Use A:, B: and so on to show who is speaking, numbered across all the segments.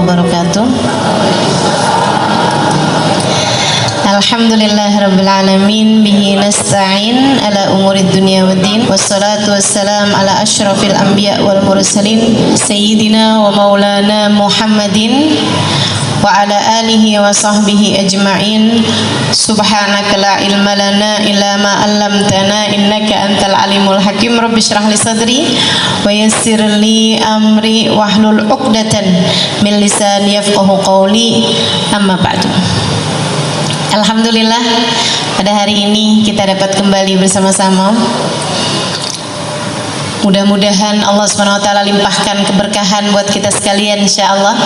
A: wabarakatuh. Alhamdulillahirabbil alamin bihi nasta'in ala umurid dunya waddin wassalatu wassalam ala asyrafil anbiya wal mursalin sayyidina wa maulana Muhammadin wa ala alihi wa sahbihi ajma'in. Subhanaka la ilma lana illa ma 'allamtana innaka antal alimul hakim. Rabbi shrah li sadri wa yassir li amri wahlul 'uqdatan min lisani yafqahu qawli. Amma ba'du. Alhamdulillah, pada hari ini kita dapat kembali bersama-sama. Mudah-mudahan Allah SWT limpahkan keberkahan buat kita sekalian, insyaallah.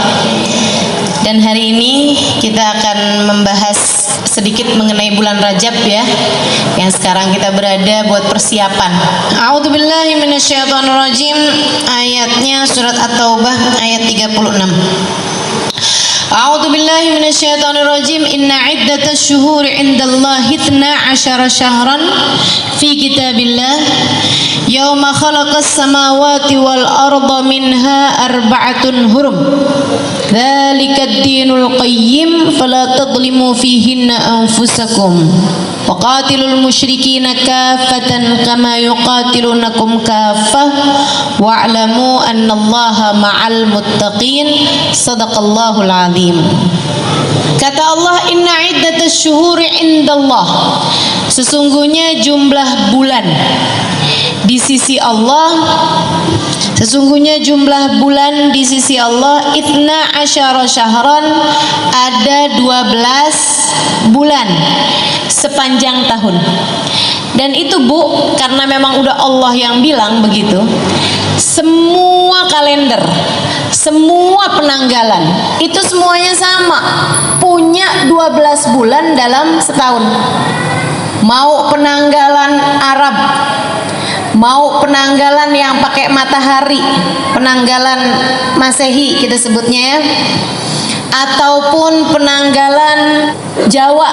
A: Dan hari ini kita akan membahas sedikit mengenai bulan Rajab ya, yang sekarang kita berada buat persiapan. A'udzubillahi minasyaitonirrajim. Ayatnya surat At-Taubah ayat 36. A'udzu billahi minasyaitonir rajim. Inna 'iddatasy syuhuri 'indallahi 12 syahran fi kitabillah yauma khalaqas samawati wal arda minha arba'atun hurum. Dzalikad dinul qayyim fala tadhlimu fihinna anfusakum. Wa qatilul musyrikina kaffatan kama yuqatilunakum kaffah wa'lamu annallaha ma'al muttaqin. Shadaqallahul 'azim. Kata Allah, inna iddatasy syuhuri indallah, sesungguhnya jumlah bulan di sisi Allah, sesungguhnya jumlah bulan di sisi Allah 12 syahran, ada 12 bulan sepanjang tahun. Dan itu Bu, karena memang udah Allah yang bilang begitu. Semua kalender, semua penanggalan itu semuanya sama, punya 12 bulan dalam setahun. Mau penanggalan Arab, mau penanggalan yang pakai matahari, penanggalan Masehi kita sebutnya ya, ataupun penanggalan Jawa.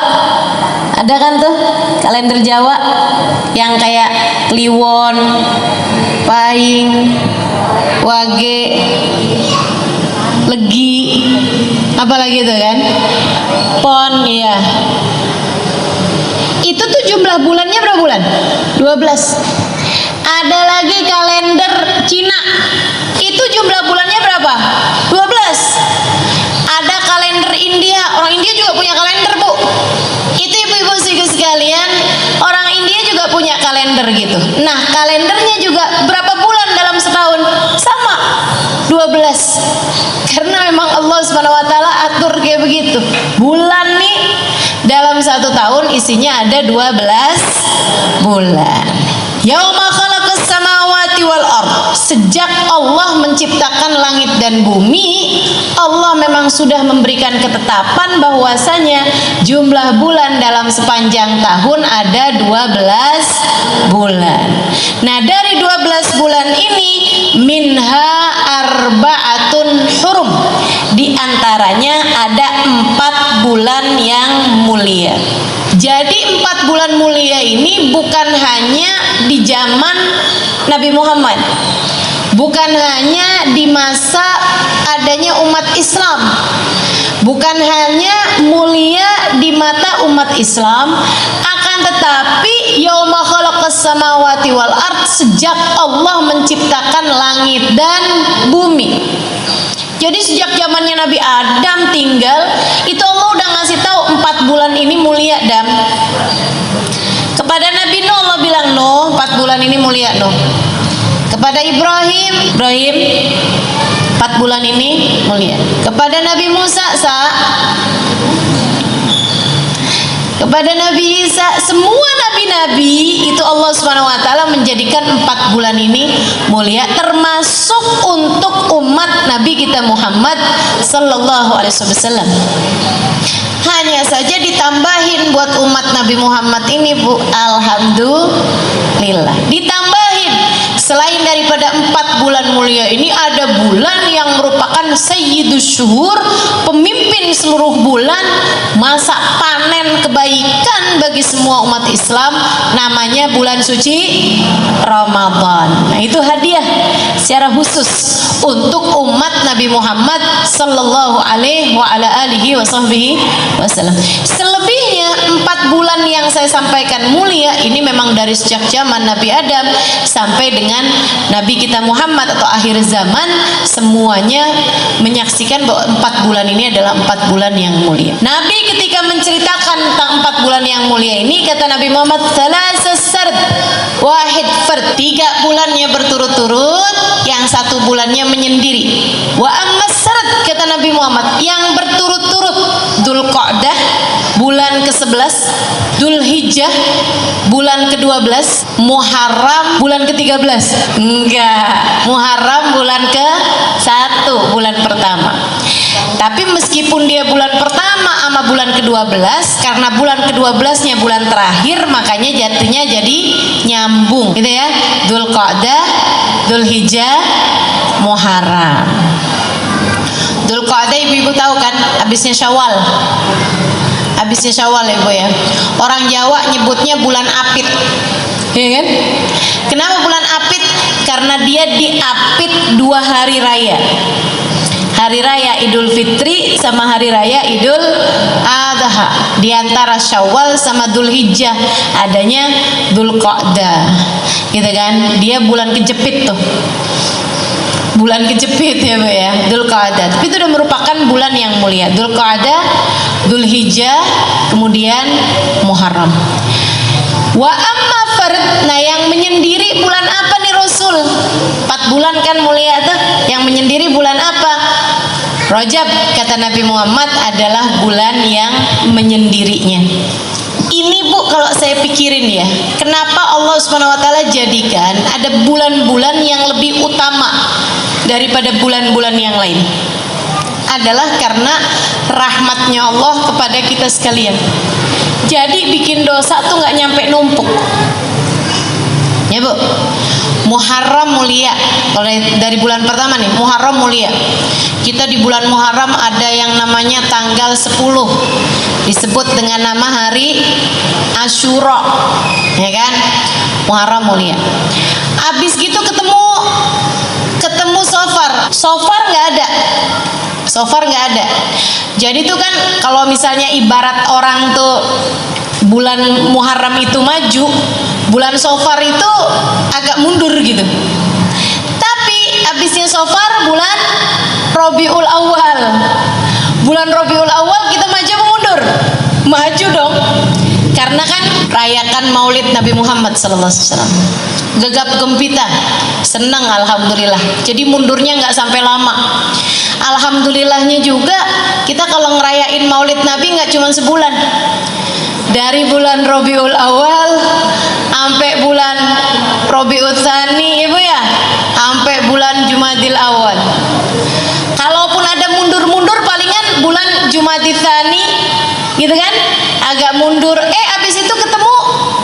A: Ada kan tuh kalender Jawa yang kayak Kliwon, Pahing, Wage, Legi, apalagi itu kan, Pon, ya. Itu tuh jumlah bulannya berapa bulan? 12. Ada lagi kalender Cina, itu jumlah bulannya berapa? 12. Ada kalender India, orang India juga punya kalender Bu. Itu ibu-ibu sekalian, orang India juga punya kalender gitu. Nah, kalendernya juga berapa bulan dalam setahun? Sama, 12. Karena memang Allah SWT atur kayak begitu. Bulan nih dalam satu tahun isinya ada 12 bulan. Yauma khalaqas samawati wal ard. Sejak Allah menciptakan langit dan bumi, Allah memang sudah memberikan ketetapan bahwasanya jumlah bulan dalam sepanjang tahun ada 12 bulan. Nah, dari 12 bulan ini minha arba'atun hurum. Di antaranya ada 4 bulan yang mulia. Jadi 4 bulan mulia ini bukan hanya di zaman Nabi Muhammad, bukan hanya di masa adanya umat Islam, bukan hanya mulia di mata umat Islam, akan tetapi yauma khalaqas samawati wal ard, sejak Allah menciptakan langit dan bumi. Jadi sejak zamannya Nabi Adam tinggal, itu Allah udah ngasih tahu 4 bulan ini mulia. Dan kepada Nabi Nuh Allah bilang, Nuh, 4 bulan ini mulia Nuh. Kepada Ibrahim 4 bulan ini mulia. Kepada Nabi Musa kepada Nabi Isa, semua nabi-nabi itu Allah SWT menjadikan 4 bulan ini mulia, termasuk untuk umat Nabi kita Muhammad Sallallahu Alaihi Wasallam. Hanya saja ditambahin buat umat Nabi Muhammad ini Bu, alhamdulillah, ditambahin. Selain daripada 4 bulan mulia ini, ada bulan yang merupakan sayyidus syuhur, pemimpin seluruh bulan, masa panen kebaikan bagi semua umat Islam, namanya bulan suci Ramadan. Nah, itu hadiah secara khusus untuk umat Nabi Muhammad sallallahu alaihi wasallam. Selebihnya 4 bulan yang saya sampaikan mulia ini memang dari sejak zaman Nabi Adam sampai dengan Nabi kita Muhammad atau akhir zaman, semuanya menyaksikan bahwa 4 bulan ini adalah 4 bulan yang mulia. Nabi ketika menceritakan tentang 4 bulan yang mulia ini, kata Nabi Muhammad, salasasard wahid fard, 3 bulannya berturut-turut, yang 1 bulannya menyendiri. Wa ammasard, kata Nabi Muhammad, yang berturut-turut, Dzulqa'dah bulan ke-11, Dzulhijjah bulan ke-12, Muharram bulan ke-13. Enggak, Muharram bulan ke-1, bulan pertama. Tapi meskipun dia bulan pertama sama bulan ke-12, karena bulan ke-12-nya bulan terakhir, makanya jatuhnya jadi nyambung gitu ya. Dzulqa'dah, Dzulhijjah, Muharram. Dzulqa'dah ibu-ibu tahu kan, habisnya Syawal. Habisnya Syawal ya Bu ya. Orang Jawa nyebutnya bulan Apit. Ya kan? Kenapa bulan Apit? Karena dia diapit 2 hari raya. Hari raya Idul Fitri sama hari raya Idul Adha. Di antara Syawal sama Dzulhijjah adanya Dzulqa'dah. Gitu kan? Dia bulan kejepit tuh. Bulan kejepit ya Bu ya, Dzulqa'dah. Tapi itu sudah merupakan bulan yang mulia. Dzulqa'dah, Dzulhijjah, kemudian Muharram. Wa amma fard, nah yang menyendiri bulan apa nih Rasul? 4 bulan kan mulia tuh. Yang menyendiri bulan apa? Rajab, kata Nabi Muhammad, adalah bulan yang menyendirinya. Ini Bu, kalau saya pikirin ya, kenapa Allah Subhanahu wa taala jadikan ada bulan-bulan yang lebih utama daripada bulan-bulan yang lain? Adalah karena rahmatnya Allah kepada kita sekalian. Jadi bikin dosa tuh nggak nyampe numpuk. Ya Bu, Muharram mulia. Kalau dari bulan pertama nih, Muharram mulia. Kita di bulan Muharram ada yang namanya tanggal 10, disebut dengan nama hari Asyura, ya kan? Muharram mulia. Abis gitu ketemu Sofar nggak ada. Sofar nggak ada. Jadi tuh kan kalau misalnya ibarat orang tuh bulan Muharram itu maju, bulan Sofar itu agak mundur gitu. Tapi abisnya Sofar bulan Rabiul Awal. Bulan Rabiul Awal kita maju apa mundur? Maju dong. Karena kan rayakan Maulid Nabi Muhammad SAW. Gegap gempita, senang alhamdulillah. Jadi mundurnya nggak sampai lama. Alhamdulillahnya juga kita kalau ngerayain Maulid Nabi nggak cuma sebulan. Dari bulan Rabiul Awal sampai bulan Rabiul Tsani, Ibu ya, sampai bulan Jumadil Awal. Kalaupun ada mundur-mundur palingan bulan Jumadil Tsani, gitu kan? Agak mundur. Abis itu ketemu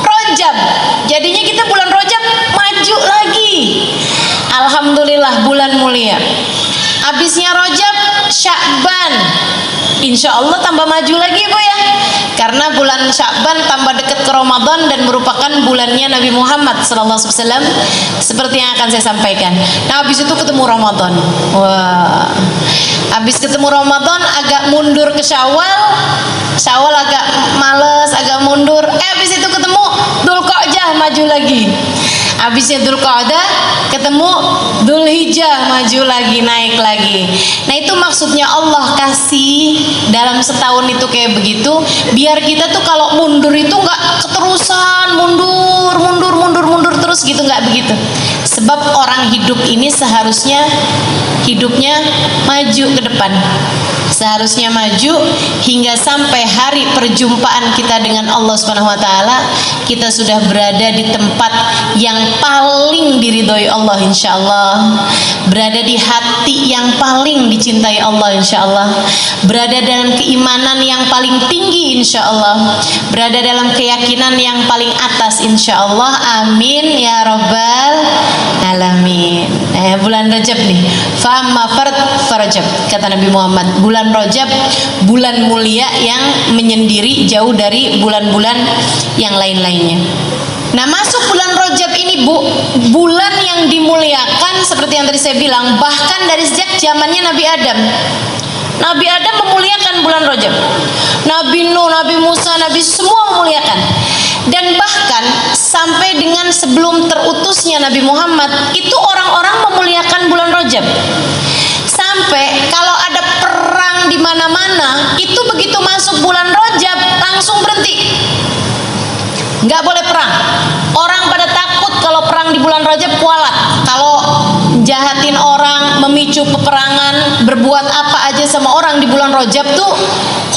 A: Rajab. Jadinya kita bulan Rajab maju lagi. Alhamdulillah bulan mulia. Abisnya Rajab, Sya'ban. Insya Allah tambah maju lagi Bu ya. Karena bulan Sya'ban tambah dekat ke Ramadan dan merupakan bulannya Nabi Muhammad SAW, seperti yang akan saya sampaikan. Nah habis itu ketemu Ramadan. Wah, habis ketemu Ramadan agak mundur ke Syawal. Syawal agak males, agak mundur. Habis itu ketemu Dzulqa'dah, maju lagi. Habisnya Dzulqa'dah ketemu Dzulhijjah, maju lagi, naik lagi. Nah itu maksudnya Allah kasih dalam setahun itu kayak begitu, biar kita tuh kalau mundur itu nggak keterusan mundur terus gitu, nggak begitu. Sebab orang hidup ini seharusnya hidupnya maju ke depan. Seharusnya maju hingga sampai hari perjumpaan kita dengan Allah Subhanahu wa taala, kita sudah berada di tempat yang paling diridhoi Allah insyaallah, berada di hati yang paling dicintai Allah insyaallah, berada dalam keimanan yang paling tinggi insyaallah, berada dalam keyakinan yang paling atas insyaallah. Amin ya rabbal alamin. alamin. Bulan Rajab nih. Fa'amma farajab, kata Nabi Muhammad, bulan Rajab bulan mulia yang menyendiri jauh dari bulan-bulan yang lain-lainnya. Nah, masuk bulan Rajab ini, Bu, bulan yang dimuliakan seperti yang tadi saya bilang, bahkan dari sejak zamannya Nabi Adam. Nabi Adam memuliakan bulan Rajab. Nabi Nuh, Nabi Musa, Nabi semua memuliakan. Dan bahkan sampai dengan sebelum terutusnya Nabi Muhammad, itu orang-orang memuliakan bulan Rajab. Sampai kalau ada perang di mana-mana, itu begitu masuk bulan Rajab langsung berhenti. Nggak boleh perang. Orang pada takut kalau perang di bulan Rajab, kualat. Kalau jahatin orang, memicu peperangan, berbuat apa aja sama orang di bulan Rajab tuh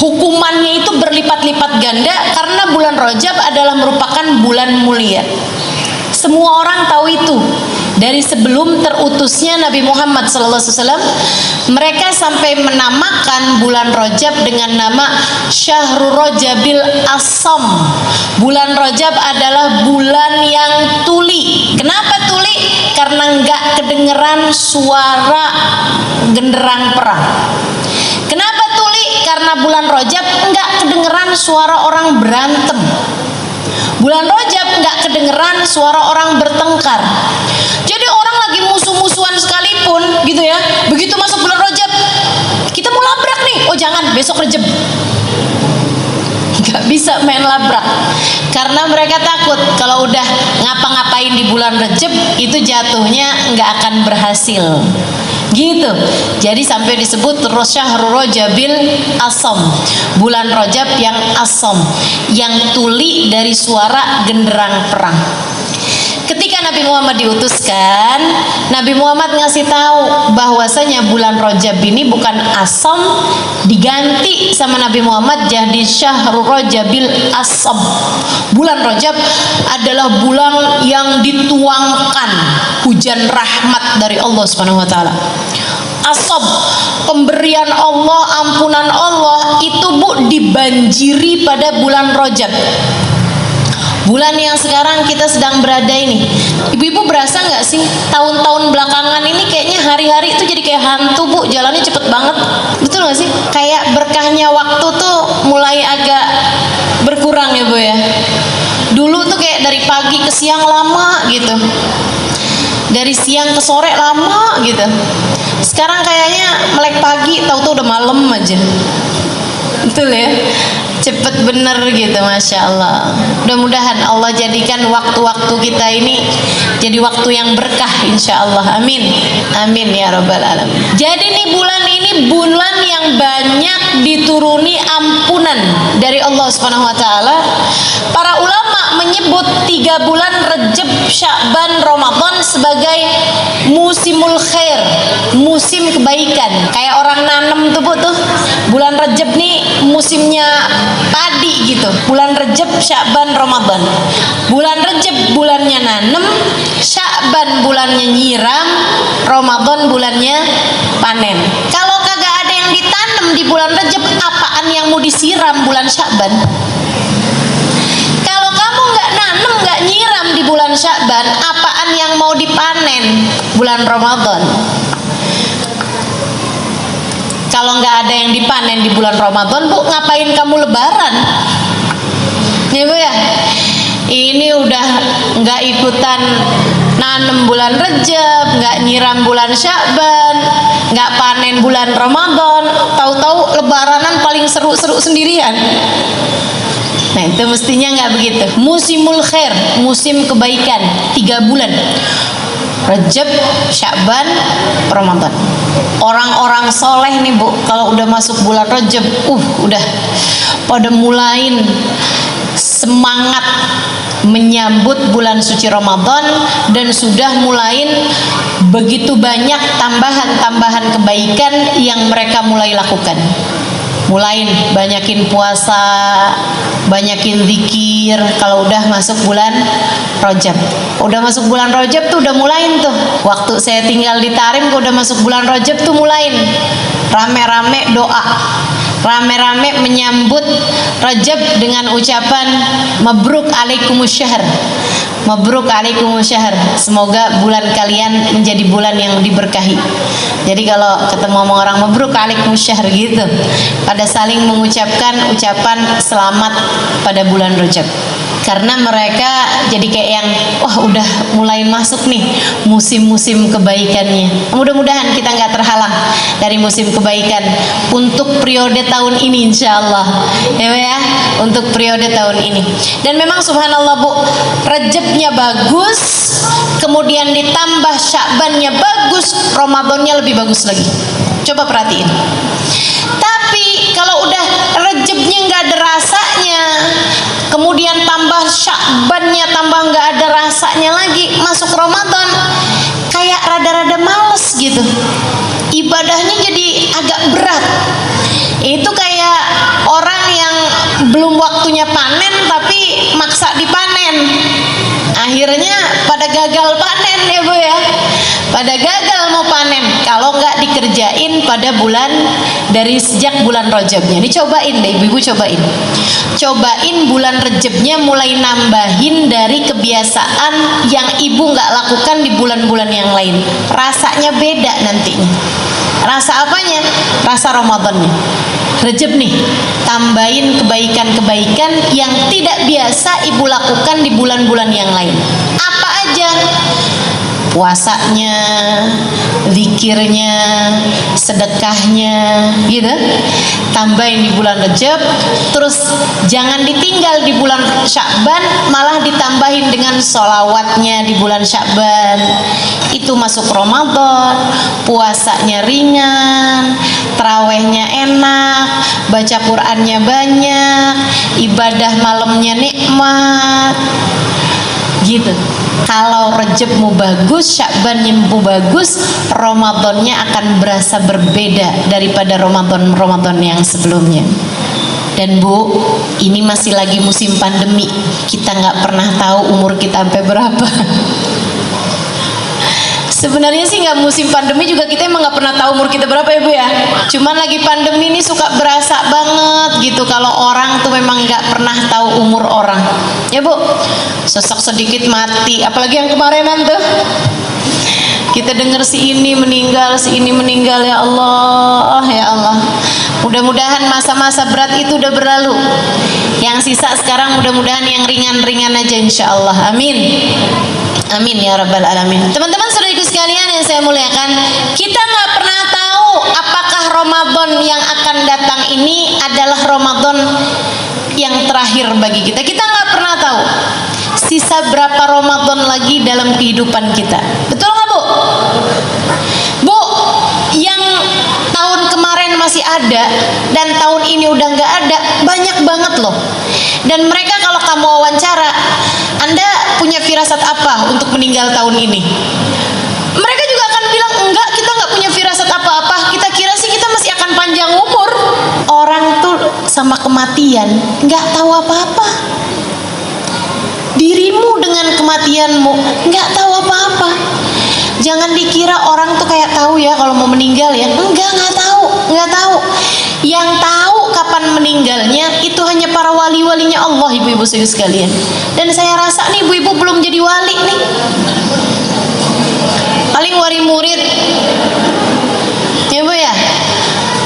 A: hukumannya itu berlipat-lipat ganda, karena bulan Rajab adalah merupakan bulan mulia. Semua orang tahu itu. Dari sebelum terutusnya Nabi Muhammad SAW, mereka sampai menamakan bulan Rajab dengan nama Syahrul Rajabil Asam. Bulan Rajab adalah bulan yang tuli. Kenapa tuli? Karena nggak kedengeran suara genderang perang. Kenapa tuli? Karena bulan Rajab nggak kedengeran suara orang berantem. Bulan Rajab nggak kedengeran suara orang bertengkar. Jadi orang lagi musuh-musuhan sekalipun gitu ya, begitu masuk bulan Rajab, kita mau labrak nih, oh jangan, besok Rajab. Nggak bisa main labrak, karena mereka takut kalau udah ngapa-ngapain di bulan Rajab itu jatuhnya nggak akan berhasil. Gitu. Jadi sampai disebut terus Syahrul Rajabil Asam, bulan Rajab yang asam, yang tuli dari suara genderang perang. Ketika Nabi Muhammad diutuskan, Nabi Muhammad ngasih tahu bahwasanya bulan Rajab ini bukan asam, diganti sama Nabi Muhammad jadi Syahrul Rajabil Asam. Bulan Rajab adalah bulan yang dituangkan hujan rahmat dari Allah Subhanahu wa taala. Asab, pemberian Allah, ampunan Allah itu, Bu, dibanjiri pada bulan Rajab. Bulan yang sekarang kita sedang berada ini, ibu-ibu berasa nggak sih tahun-tahun belakangan ini kayaknya hari-hari itu jadi kayak hantu, Bu, jalannya cepet banget, betul nggak sih? Kayak berkahnya waktu tuh mulai agak berkurang ya, Bu ya. Dulu tuh kayak dari pagi ke siang lama gitu, dari siang ke sore lama gitu. Sekarang kayaknya melek pagi, tahu-tahu udah malam aja. Betul ya, cepet bener gitu, Masya Allah. Mudah-mudahan Allah jadikan waktu-waktu kita ini jadi waktu yang berkah, insya Allah. Amin, amin ya Rabbal Alamin. Jadi nih bulan ini bulan yang banyak dituruni ampunan dari Allah Subhanahu Wa Taala. Para ulama menyebut 3 bulan Rajab, Sya'ban, Ramadan sebagai musimul khair, musim kebaikan. Kayak orang nanam tuh, Bu, tuh bulan Rajab nih musimnya padi gitu. Bulan Rajab, Sya'ban, Ramadan. Bulan Rajab bulannya nanem, Sya'ban bulannya nyiram, Ramadan bulannya panen. Kalau kagak ada yang ditanam di bulan Rajab, apaan yang mau disiram bulan Sya'ban? Kalau kamu nggak nanem, nggak nyiram di bulan Sya'ban, apaan yang mau dipanen bulan Ramadan? Kalau nggak ada yang dipanen di bulan Ramadan, Bu, ngapain kamu lebaran? Nih, Bu ya, ini udah nggak ikutan nanem bulan Rajab, nggak nyiram bulan Sya'ban, nggak panen bulan Ramadan, tahu-tahu lebaranan paling seru-seru sendirian. Nah, itu mestinya nggak begitu. Musimul khair, musim kebaikan, 3 bulan. Rajab, Sya'ban, Ramadan. Orang-orang soleh nih, Bu, kalau udah masuk bulan Rajab, udah pada mulain semangat menyambut bulan suci Ramadan, dan sudah mulain begitu banyak tambahan-tambahan kebaikan yang mereka mulai lakukan. Mulain banyakin puasa, banyakin zikir kalau udah masuk bulan Rajab. Udah masuk bulan Rajab tuh udah mulain tuh. Waktu saya tinggal di Tarim, udah masuk bulan Rajab tuh mulain rame-rame doa, rame-rame menyambut Rajab dengan ucapan mabruk alaikumus syahr. Mabruk alaikumus syahr. Semoga bulan kalian menjadi bulan yang diberkahi. Jadi kalau ketemu sama orang mabruk alaikumus syahr gitu, pada saling mengucapkan ucapan selamat pada bulan Rajab. Karena mereka jadi kayak yang wah udah mulai masuk nih musim-musim kebaikannya. Mudah-mudahan kita nggak terhalang dari musim kebaikan untuk periode tahun ini, insya Allah ya, untuk periode tahun ini. Dan memang subhanallah Bu, Rajabnya bagus, kemudian ditambah Sya'bannya bagus, Ramadannya lebih bagus lagi. Coba perhatiin. Tapi kalau udah Rajabnya nggak ada rasanya, kemudian tambah Sya'bannya tambah nggak ada rasanya lagi, masuk Ramadan kayak rada-rada males gitu, ibadahnya jadi agak berat. Itu kayak orang yang belum waktunya panen tapi maksa dipanen, akhirnya pada gagal panen ya Bu ya, pada gagal mau panen kalau nggak dikerjain pada bulan dari sejak bulan Rajabnya. Ini cobain deh ibu-ibu, cobain bulan Rajabnya mulai nambahin dari kebiasaan yang ibu nggak lakukan di bulan-bulan yang lain, rasanya beda nantinya. Rasa apanya? Rasa Ramadannya. Rajab nih, tambahin kebaikan-kebaikan yang tidak biasa ibu lakukan di bulan-bulan yang lain. Apa aja? Puasanya, zikirnya, sedekahnya gitu, tambahin di bulan Rajab. Terus jangan ditinggal di bulan Sya'ban, malah ditambahin dengan sholawatnya di bulan Sya'ban. Itu masuk Ramadan, puasanya ringan, tarawehnya enak, baca Qur'annya banyak, ibadah malamnya nikmat gitu. Kalau Rajabmu bagus, Sya'banmu bagus, Ramadannya akan berasa berbeda daripada Ramadan yang sebelumnya. Dan Bu, ini masih lagi musim pandemi, kita nggak pernah tahu umur kita sampai berapa. Sebenarnya sih nggak musim pandemi juga kita emang nggak pernah tahu umur kita berapa ya Bu ya. Cuman lagi pandemi ini suka berasa banget gitu kalau orang tuh memang nggak pernah tahu umur orang. Ya Bu, sesak sedikit mati. Apalagi yang kemarinan tuh, kita dengar si ini meninggal ya Allah, ya Allah. Mudah-mudahan masa-masa berat itu udah berlalu. Yang sisa sekarang mudah-mudahan yang ringan-ringan aja insya Allah. Amin. Amin ya rabbal alamin. Teman-teman saudariku sekalian yang saya muliakan, kita nggak pernah tahu apakah Ramadan yang akan datang ini adalah Ramadan yang terakhir bagi kita. Kita nggak pernah tahu sisa berapa Ramadan lagi dalam kehidupan kita. Betul nggak Bu? Bu, yang tahun kemarin masih ada dan tahun ini udah nggak ada, banyak banget loh. Dan mereka kalau kamu wawancara, Anda punya firasat apa untuk meninggal tahun ini? Mereka juga akan bilang, enggak, kita nggak punya firasat apa-apa. Kita kira sih kita masih akan panjang umur. Orang tuh sama kematian nggak tahu apa-apa. Dirimu dengan kematianmu nggak tahu apa-apa. Jangan dikira orang tuh kayak tahu ya kalau mau meninggal ya. Nggak tahu. Yang tahu kapan meninggalnya itu hanya para wali-walinya Allah, ibu-ibu sekalian. Dan saya rasa nih ibu-ibu belum jadi wali nih. Paling wali murid. Ya Bu ya?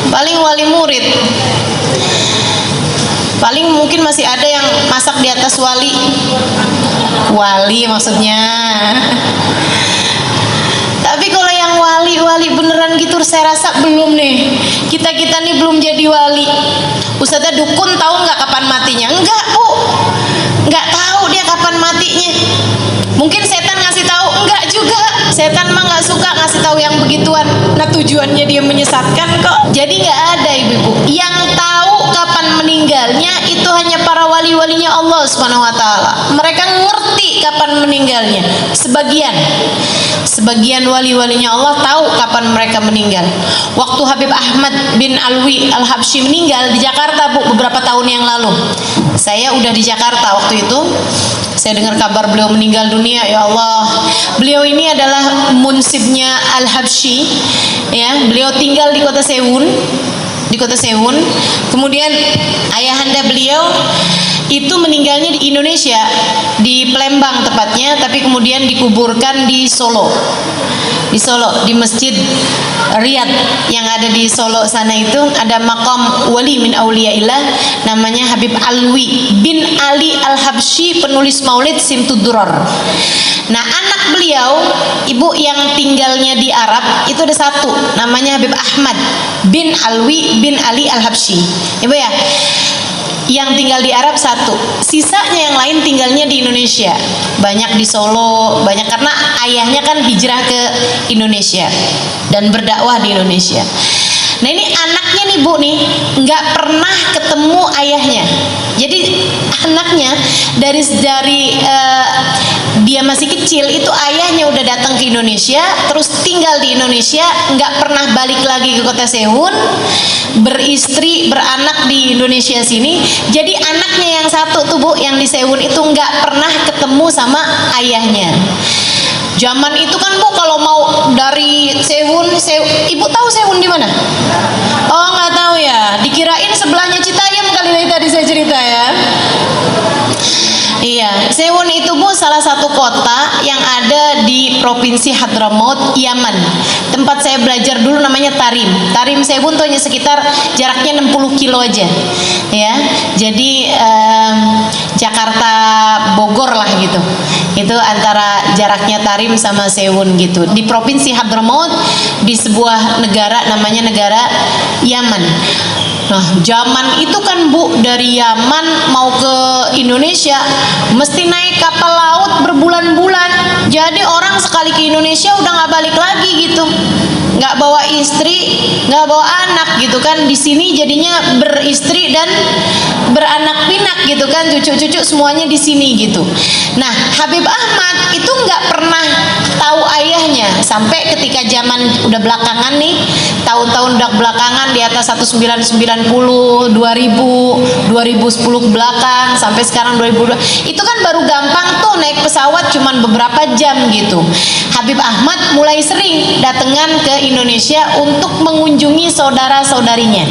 A: Paling wali murid. Paling mungkin masih ada yang masak di atas wali. Wali maksudnya. Tapi kalau yang wali beneran gitu saya rasa belum nih. Kita nih belum jadi wali. Ustazah dukun tahu nggak kapan matinya? Enggak Bu, nggak tahu dia kapan matinya. Mungkin setan ngasih tahu? Enggak juga. Setan mah nggak suka ngasih tahu yang begituan. Nah tujuannya dia menyesatkan kok. Jadi nggak ada ibu-ibu. Yang tahu kapan meninggalnya itu hanya para wali-walinya Allah Subhanahu Wa Taala. Mereka ngerti kapan meninggalnya. Sebagian wali-walinya Allah tahu kapan mereka meninggal. Waktu Habib Ahmad bin Alwi Al-Habsyi meninggal di Jakarta Bu, beberapa tahun yang lalu. Saya udah di Jakarta waktu itu. Saya dengar kabar beliau meninggal dunia, ya Allah. Beliau ini adalah munsibnya Al-Habsyi, ya. Beliau tinggal di kota Sewun. di kota Sewun. Kemudian ayahanda beliau itu meninggalnya di Indonesia, di Palembang tepatnya, tapi kemudian dikuburkan di Solo. Di Solo, di Masjid Riyadh yang ada di Solo sana itu ada makam wali min auliyaillah namanya Habib Alwi bin Ali Al-Habsyi, penulis Maulid Simtud Durar. Nah, anak beliau, ibu yang tinggalnya di Arab itu ada satu, namanya Habib Ahmad bin Alwi bin Ali Al-Habsyi. Ibu ya, yang tinggal di Arab satu, sisanya yang lain tinggalnya di Indonesia, banyak di Solo, banyak karena ayahnya kan hijrah ke Indonesia dan berdakwah di Indonesia. Nah, ini anaknya nih Bu nih nggak pernah ketemu ayahnya. Jadi anaknya dari dia masih kecil itu ayahnya udah datang ke Indonesia, terus tinggal di Indonesia, nggak pernah balik lagi ke kota Sewun, beristri beranak di Indonesia sini. Jadi anaknya yang satu tuh Bu yang di Sewun itu nggak pernah ketemu sama ayahnya. Zaman itu kan Bu kalau mau dari Sewun, Ibu tahu Sewun di mana? Oh, nggak tahu ya. Dikirain sebelahnya Citayam kali ini tadi saya cerita ya. Iya, Sewun itu Bu salah satu kota yang ada di Provinsi Hadramaut, Yaman. Tempat saya belajar dulu namanya Tarim. Tarim Sewun tuh hanya sekitar jaraknya 60 kilo aja. Ya. Jadi Jakarta Bogor lah gitu. Itu antara jaraknya Tarim sama Sewun gitu. Di Provinsi Hadramaut di sebuah negara namanya negara Yaman. Nah, zaman itu kan Bu dari Yaman mau ke Indonesia mesti naik kapal laut berbulan-bulan. Jadi orang sekali ke Indonesia udah nggak balik lagi gitu, nggak bawa istri, nggak bawa anak gitu kan. Di sini jadinya beristri dan beranak pinak gitu kan, cucu-cucu semuanya di sini gitu. Nah, Habib Ahmad itu nggak pernah tahu ayahnya sampai ketika zaman udah belakangan nih, tahun-tahun udah belakangan di atas 1990, 2000, 2010 ke belakang sampai sekarang 2002. Itu kan baru gampang tuh naik pesawat cuman beberapa jam gitu. Habib Ahmad mulai sering datangan ke Indonesia untuk mengunjungi saudara-saudarinya,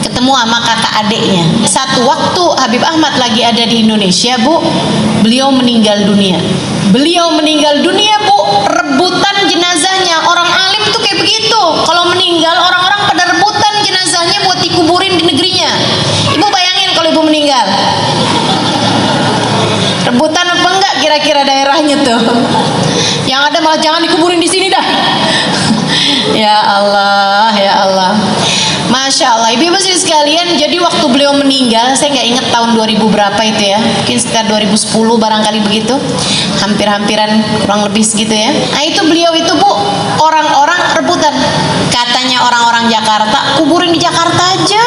A: ketemu sama kakak adiknya. Satu waktu Habib Ahmad lagi ada di Indonesia Bu, beliau meninggal dunia. Beliau meninggal dunia Bu, rebutan jenazahnya. Orang alim tuh kayak begitu, kalau meninggal orang-orang pada rebutan jenazahnya buat dikuburin di negerinya. Ibu bayangin kalau ibu meninggal, rebutan apa enggak kira-kira daerahnya tuh? Yang ada malah jangan dikuburin di sini dah. Ya Allah, ya Allah. Masya Allah, ibu-ibu sekalian, jadi waktu beliau meninggal, saya nggak ingat tahun 2000 berapa itu ya, mungkin sekitar 2010 barangkali begitu, hampir-hampiran kurang lebih segitu ya. Nah itu beliau itu Bu, orang-orang rebutan, katanya orang-orang Jakarta, kuburin di Jakarta aja.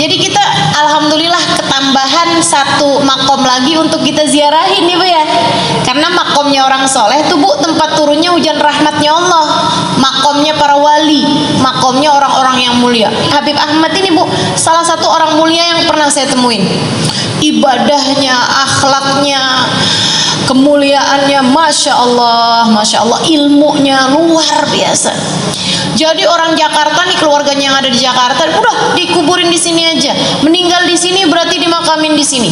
A: Jadi kita alhamdulillah ketambahan satu makom lagi untuk kita ziarahin ya Bu ya, karena makomnya orang soleh tuh Bu tempat turunnya hujan rahmatnya Allah, makomnya para wali, makomnya orang-orang yang mulia. Habib Ahmad ini Bu salah satu orang mulia yang pernah saya temuin. Ibadahnya, akhlaknya, kemuliaannya, Masya Allah, Masya Allah, ilmunya luar biasa. Jadi orang Jakarta nih, keluarganya yang ada di Jakarta udah dikuburin di sini aja, meninggal di sini berarti dimakamin di sini.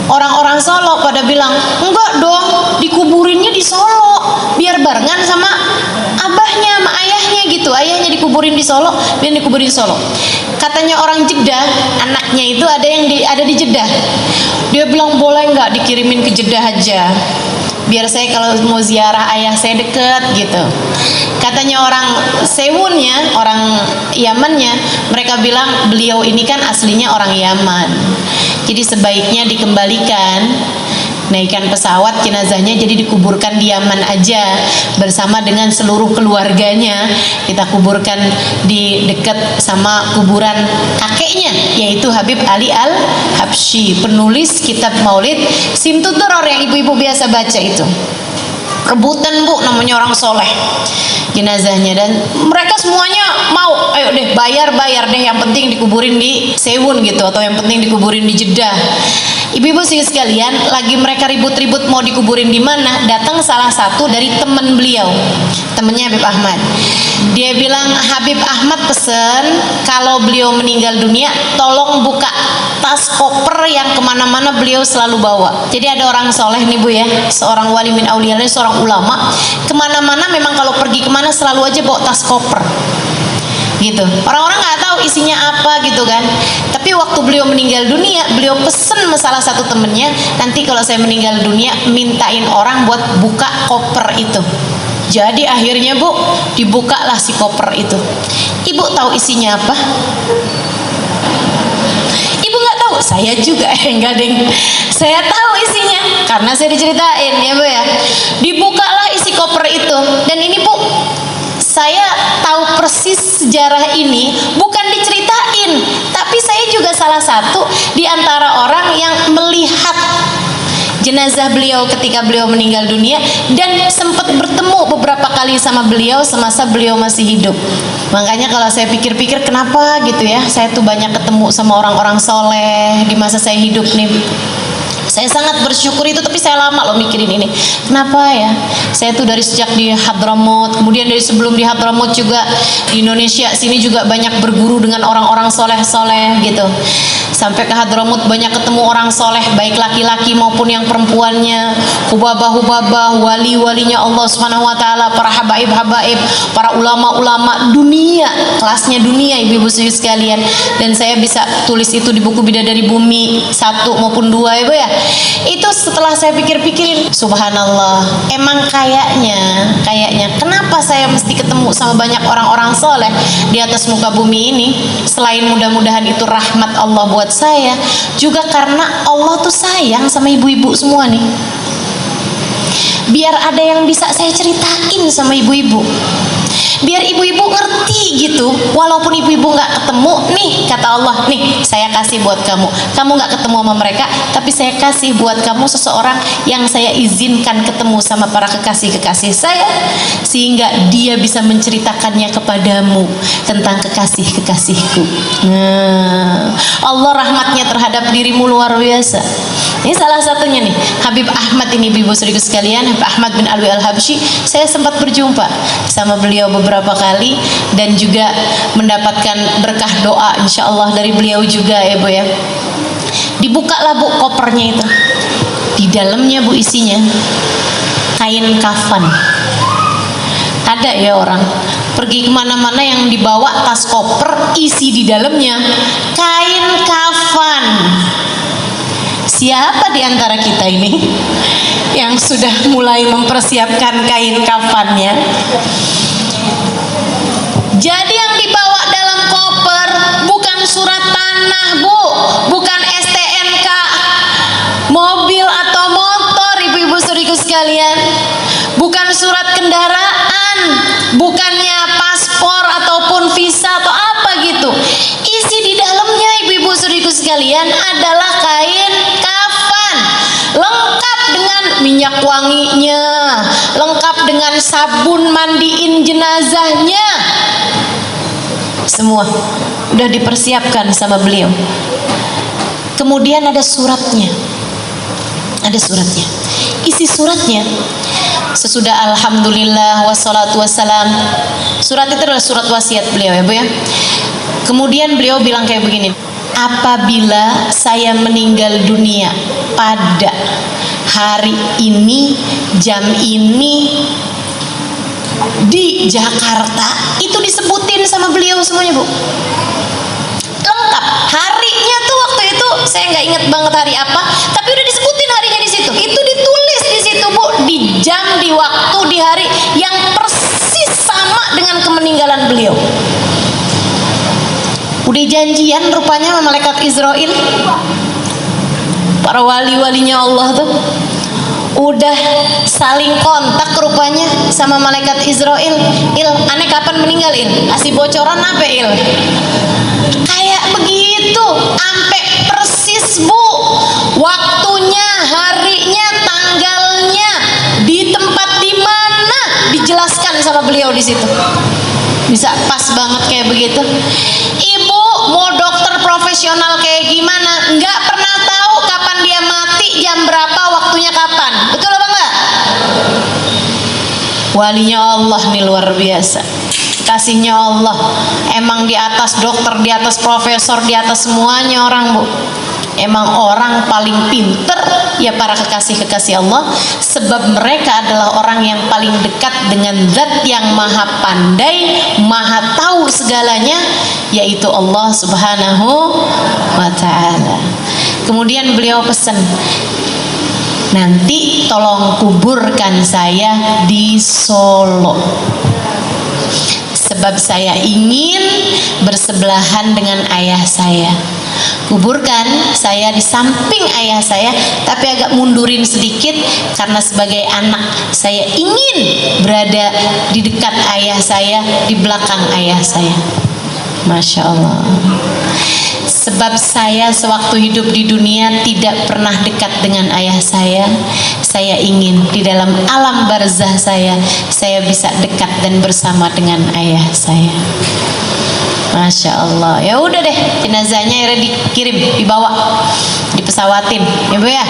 A: Orang-orang Solo pada bilang, enggak dong, dikuburinnya di Solo, biar barengan sama abahnya, sama ayahnya gitu. Ayahnya dikuburin di Solo, biar dikuburin di Solo. Katanya orang Jeddah, anaknya itu ada di Jeddah. Dia bilang, boleh nggak dikirimin ke Jeddah aja, biar saya kalau mau ziarah ayah saya deket gitu. Katanya orang Sewunnya, orang Yamannya, mereka bilang beliau ini kan aslinya orang Yaman, jadi sebaiknya dikembalikan, naikkan pesawat jenazahnya, jadi dikuburkan di Yaman aja bersama dengan seluruh keluarganya. Kita kuburkan di dekat sama kuburan kakeknya, yaitu Habib Ali Al-Habsyi, penulis kitab Maulid Simtud Durar yang ibu-ibu biasa baca itu. Rebutan Bu, namanya orang soleh jenazahnya, dan mereka semuanya mau, ayo deh bayar deh, yang penting dikuburin di Sewun gitu, atau yang penting dikuburin di Jeddah. Ibu-ibu sekalian, lagi mereka ribut-ribut mau dikuburin di mana, datang salah satu dari teman beliau, temannya Habib Ahmad. Dia bilang Habib Ahmad pesen kalau beliau meninggal dunia tolong buka tas koper yang kemana-mana beliau selalu bawa. Jadi ada orang soleh nih Bu ya, seorang wali min auliya, seorang ulama, kemana-mana memang kalau pergi kemana selalu aja bawa tas koper gitu. Orang-orang nggak tahu isinya apa gitu kan. Tapi waktu beliau meninggal dunia, beliau pesen sama salah satu temennya, nanti kalau saya meninggal dunia mintain orang buat buka koper itu. Jadi akhirnya Bu, dibukalah si koper itu. Ibu tahu isinya apa? Ibu nggak tahu? Saya juga enggak deng. Saya tahu isinya karena saya diceritain ya Bu ya. Dibukalah isi koper itu. Dan ini Bu, saya tahu persis sejarah ini bukan diceritain, tapi saya juga salah satu di antara orang yang melihat jenazah beliau ketika beliau meninggal dunia dan sempat bertemu beberapa kali sama beliau semasa beliau masih hidup. Makanya kalau saya pikir-pikir kenapa gitu ya, saya tuh banyak ketemu sama orang-orang soleh di masa saya hidup nih. Saya sangat bersyukur itu, tapi saya lama loh mikirin ini. Kenapa ya? Saya tuh dari sejak di Hadramaut, kemudian dari sebelum di Hadramaut juga di Indonesia sini juga banyak berguru dengan orang-orang soleh-soleh gitu. Sampai ke Hadramaut banyak ketemu orang soleh, baik laki-laki maupun yang perempuannya, hubabah-hubabah, wali-walinya Allah Subhanahu Wa Taala, para habaib-habaib, para ulama-ulama dunia, kelasnya dunia ibu-ibu sekalian. Dan saya bisa tulis itu di buku Bidadari Bumi 1 maupun 2 ya Bu ya. Itu setelah saya pikir-pikirin, subhanallah, emang kayaknya kenapa saya mesti ketemu sama banyak orang-orang soleh di atas muka bumi ini? Selain mudah-mudahan itu rahmat Allah buat saya, juga karena Allah tuh sayang sama ibu-ibu semua nih. Biar ada yang bisa saya ceritain sama ibu-ibu, biar ibu-ibu ngerti gitu. Walaupun ibu-ibu nggak ketemu nih, kata Allah, nih saya kasih buat kamu. Kamu nggak ketemu sama mereka, tapi saya kasih buat kamu seseorang yang saya izinkan ketemu sama para kekasih-kekasih saya, sehingga dia bisa menceritakannya kepadamu tentang kekasih-kekasihku. Nah, Allah rahmatnya terhadap dirimu luar biasa. Ini salah satunya nih, Habib Ahmad ini ibu-ibu saudaraku sekalian, Habib Ahmad bin Alwi Al-Habsyi. Saya sempat berjumpa sama beliau beberapa kali dan juga mendapatkan berkah doa insya Allah dari beliau juga ya Bu ya. Dibukalah Bu kopernya itu. Di dalamnya Bu isinya kain kafan. Ada ya orang pergi kemana-mana yang dibawa tas koper isi di dalamnya kain kafan. Siapa di antara kita ini yang sudah mulai mempersiapkan kain kafannya? Jadi yang dibawa dalam koper bukan surat tanah Bu, bukan STNK mobil atau motor ibu-ibu saudariku sekalian, bukan surat kendaraan, bukannya paspor ataupun visa atau apa gitu. Isi di dalamnya ibu-ibu saudariku sekalian adalah kain kafan, lengkap dengan minyak wanginya, lengkap dengan sabun mandiin jenazahnya, semua udah dipersiapkan sama beliau. Kemudian ada suratnya, isi suratnya sesudah alhamdulillah wassalatu wassalam, surat itu adalah surat wasiat beliau ya Bu ya. Kemudian beliau bilang kayak begini, apabila saya meninggal dunia pada hari ini, jam ini, di Jakarta, itu disebutin sama beliau semuanya Bu, lengkap. Harinya tuh waktu itu saya nggak inget banget hari apa, tapi udah disebutin harinya di situ. Itu ditulis di situ Bu, di jam, di waktu, di hari yang persis sama dengan kemeninggalan beliau. Udah janjian rupanya sama malaikat Israel, para wali-walinya Allah tuh udah saling kontak rupanya sama malaikat Israel. Aneh kapan meninggal kasih bocoran apa kayak begitu, sampai persis Bu, waktunya, harinya, tanggalnya, di tempat di mana dijelaskan sama beliau di situ. Bisa pas banget kayak begitu. Ibu mau dokter profesional kayak gimana, nggak pernah tahu kapan dia mati, jam berapa, waktunya kapan. Betul apa enggak? Walinya Allah nih luar biasa. Kasihnya Allah emang di atas dokter, di atas profesor, di atas semuanya orang, Bu. Emang orang paling pinter ya para kekasih-kekasih Allah, sebab mereka adalah orang yang paling dekat dengan zat yang maha pandai, maha tahu segalanya, yaitu Allah subhanahu wa ta'ala. Kemudian beliau pesan, nanti tolong kuburkan saya di Solo, sebab saya ingin bersebelahan dengan ayah saya. Kuburkan saya di samping ayah saya, tapi agak mundurin sedikit, karena sebagai anak saya ingin berada di dekat ayah saya, di belakang ayah saya. Masya Allah. Sebab saya sewaktu hidup di dunia tidak pernah dekat dengan ayah saya. Saya ingin di dalam alam barzah saya bisa dekat dan bersama dengan ayah saya. Masya Allah. Ya udah deh, jenazahnya akhirnya dikirim, dibawa, dipesawatin, ya Bu ya,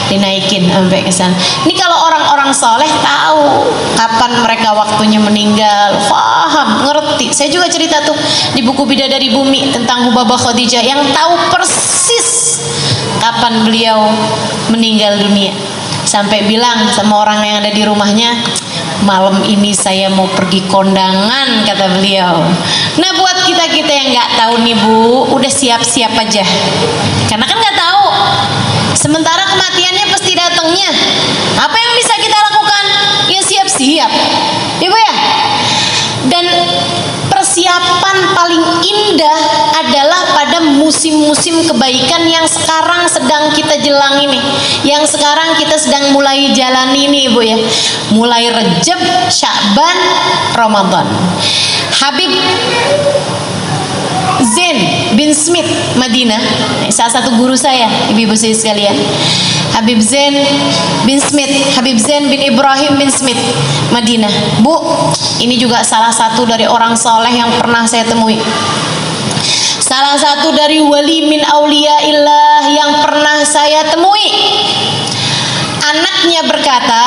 A: dinaikin sampai ke sana. Ini kalau orang-orang soleh tahu kapan mereka waktunya meninggal, paham, ngerti. Saya juga cerita tuh di buku Bidadari Bumi tentang Hubabah Khadijah yang tahu persis kapan beliau meninggal dunia. Sampai bilang sama orang yang ada di rumahnya, malam ini saya mau pergi kondangan, kata beliau. Nah buat kita-kita yang nggak tahu nih Bu, udah siap-siap aja, karena kan nggak tahu. Sementara kematiannya pasti datangnya. Apa yang bisa kita lakukan? Ya siap-siap, Ibu ya. Dan persiapan paling indah adalah pada musim-musim kebaikan yang sekarang sedang kita jelang ini, yang sekarang kita sedang mulai jalani ini, Ibu ya. Mulai Rejab, Sya'ban, Ramadan. Habib Zain bin Smith Madinah, salah satu guru saya, ibu-ibu sekalian. Habib Zain bin Smith, Habib Zain bin Ibrahim bin Smith Madinah. Bu, ini juga salah satu dari orang soleh yang pernah saya temui. Salah satu dari wali min auliyaillah yang pernah saya temui. Anaknya berkata,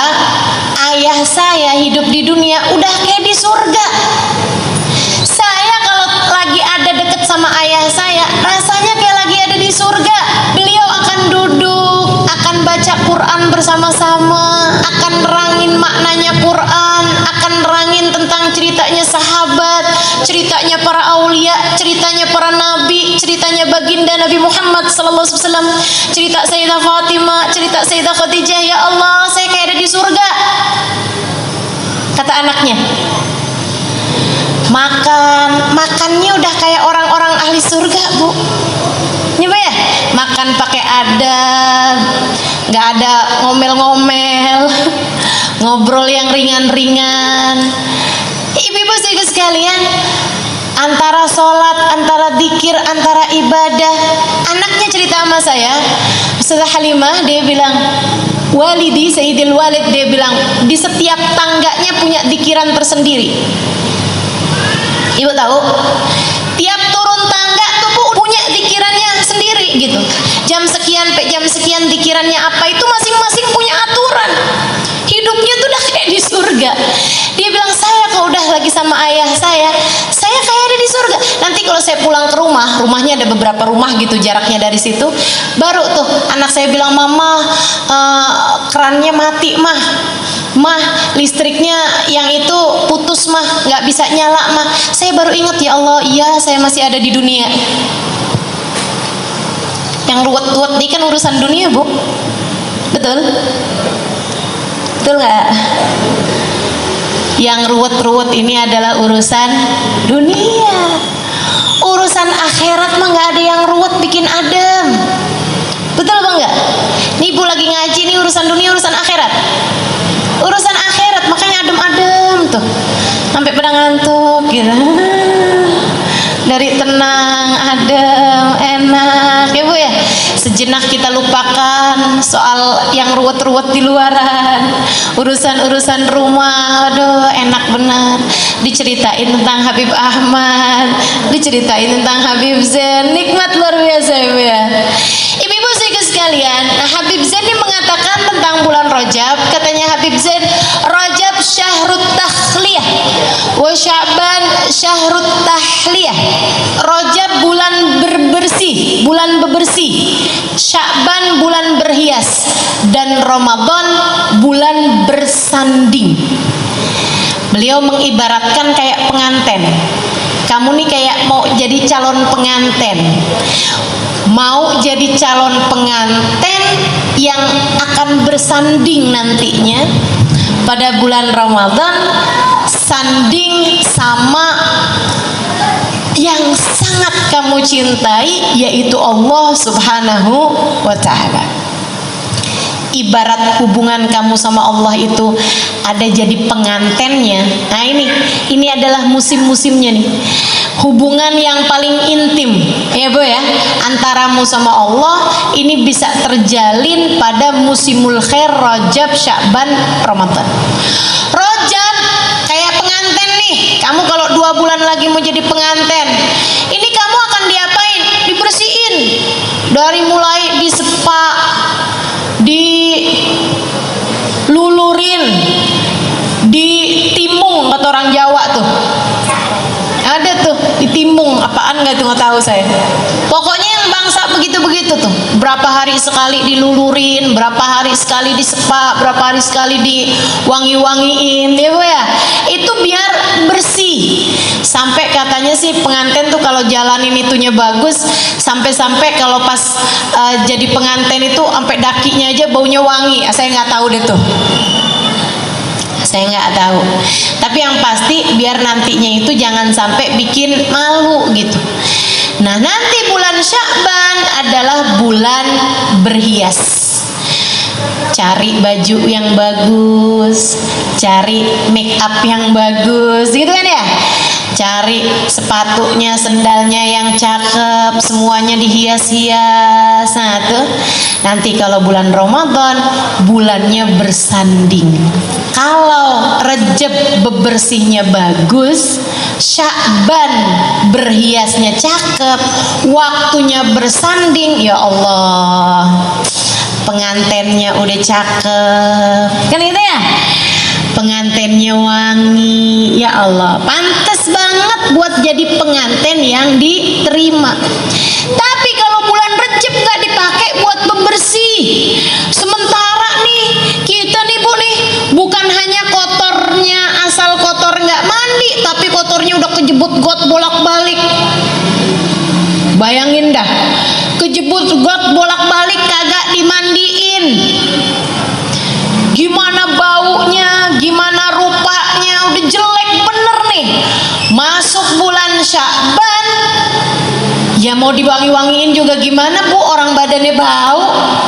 A: ayah saya hidup di dunia udah kayak di surga. Saya kalau lagi ada deket sama ayah saya, rasanya kayak lagi ada di surga. Beliau akan duduk, akan baca Quran bersama-sama, akan nerangin maknanya Quran, akan nerangin tentang ceritanya sahabat, ceritanya para aulia, ceritanya para nabi, ceritanya baginda Nabi Muhammad SAW, cerita Sayyidah Fatimah, cerita Sayyidah Khadijah. Ya Allah, saya kayak ada di surga, kata anaknya. Makannya udah kayak orang-orang ahli surga, Bu. Ini Bu ya, makan pakai adab, nggak ada ngomel-ngomel, ngobrol yang ringan-ringan. Ibu-ibu sekalian, antara sholat, antara zikir, antara ibadah. Anaknya cerita sama saya, Ustazah Halimah, dia bilang, walidi Sayyidil Walid, dia bilang di setiap tangganya punya zikiran tersendiri. Ibu tahu, tiap turun tangga tuh Bu punya zikirannya sendiri gitu. Jam sekian sampai jam sekian zikirannya apa, itu masing-masing punya aturan. Hidupnya tuh udah kayak di surga. Dia bilang, saya kalau udah lagi sama ayah saya kayak ada di surga. Nanti kalau saya pulang ke rumah, rumahnya ada beberapa rumah gitu jaraknya dari situ, baru tuh anak saya bilang, mama kerannya mati mah, listriknya yang itu putus mah, nggak bisa nyala mah. Saya baru ingat, ya Allah, iya saya masih ada di dunia. Yang ruwet-ruwet ini kan urusan dunia, Bu. Betul? Betul nggak? Yang ruwet-ruwet ini adalah urusan dunia. Urusan akhirat mah nggak ada yang ruwet bikin adem. Betul apa enggak? Nih Ibu lagi ngaji, nih urusan dunia, urusan akhirat. Urusan akhirat makanya adem-adem tuh, sampai pada ngantuk gitu. Dari tenang, adem, enak, ya Bu ya. Sejenak kita lupakan soal yang ruwet-ruwet di luaran, urusan-urusan rumah. Aduh, enak benar. Diceritain tentang Habib Ahmad, diceritain tentang Habib Zain, nikmat luar biasa, ya Bu ya. Ibu-ibu sekalian, Habib Zain ini mengatakan tentang bulan Rajab, katanya Habib Zain, Rajab syahrut takhliyah, wa Sya'ban syahrut tahliyah. Rajab bulan berbersih, bulan bebersih. Sya'ban bulan berhias, dan Ramadan bulan bersanding. Beliau mengibaratkan kayak pengantin. Kamu nih kayak mau jadi calon pengantin. Mau jadi calon pengantin yang akan bersanding nantinya pada bulan Ramadan, sanding sama yang sangat kamu cintai, yaitu Allah Subhanahu wa ta'ala. Ibarat hubungan kamu sama Allah itu ada jadi pengantennya. Nah ini adalah musim-musimnya nih. Hubungan yang paling intim, ya Bu ya, antaramu sama Allah ini bisa terjalin pada musimul khair Rajab, Sya'ban, Ramadan. Rajab kayak pengantin nih. Kamu kalau 2 bulan lagi mau jadi pengantin, ini kamu akan diapain? Dibersihin. Dari mulai disepa, dilulurin, ditimung kata orang Jawa tuh. Ada tuh ditimung, apaan nggak tuh, nggak tahu saya. Pokoknya yang bangsa begitu-begitu tuh. Berapa hari sekali dilulurin, berapa hari sekali disepak, berapa hari sekali diwangi-wangiin, ya Bu ya. Itu biar bersih. Sampai katanya sih pengantin tuh kalau jalanin itunya bagus, sampai-sampai kalau pas jadi pengantin itu sampai dakinya aja baunya wangi. Saya nggak tahu deh tuh. Saya nggak tahu, tapi yang pasti biar nantinya itu jangan sampai bikin malu gitu. Nah, nanti bulan Sya'ban adalah bulan berhias. Cari baju yang bagus, cari make up yang bagus, gitu kan ya. Cari sepatunya, sendalnya yang cakep, semuanya dihias-hias. Nah tuh, nanti kalau bulan Ramadan bulannya bersanding. Kalau Rejab bebersihnya bagus, Sya'ban berhiasnya cakep, waktunya bersanding, ya Allah, pengantennya udah cakep, kan gitu ya, pengantennya wangi, ya Allah, pantas banget buat jadi pengantin yang diterima. Tapi kalau bulan Rejab nggak dipakai buat bebersih, sementara nih kita nih Bu nih, bukan hanya kotornya asal kotor nggak mandi, tapi kotornya udah kejebut got bolak-balik. Bayangin dah, kejebut got bolak-balik kagak dimandiin, gimana baunya, gimana rupanya, udah jelek bener nih. Masuk bulan Sya'ban, ya mau diwangi-wangiin juga gimana Bu, orang badannya bau,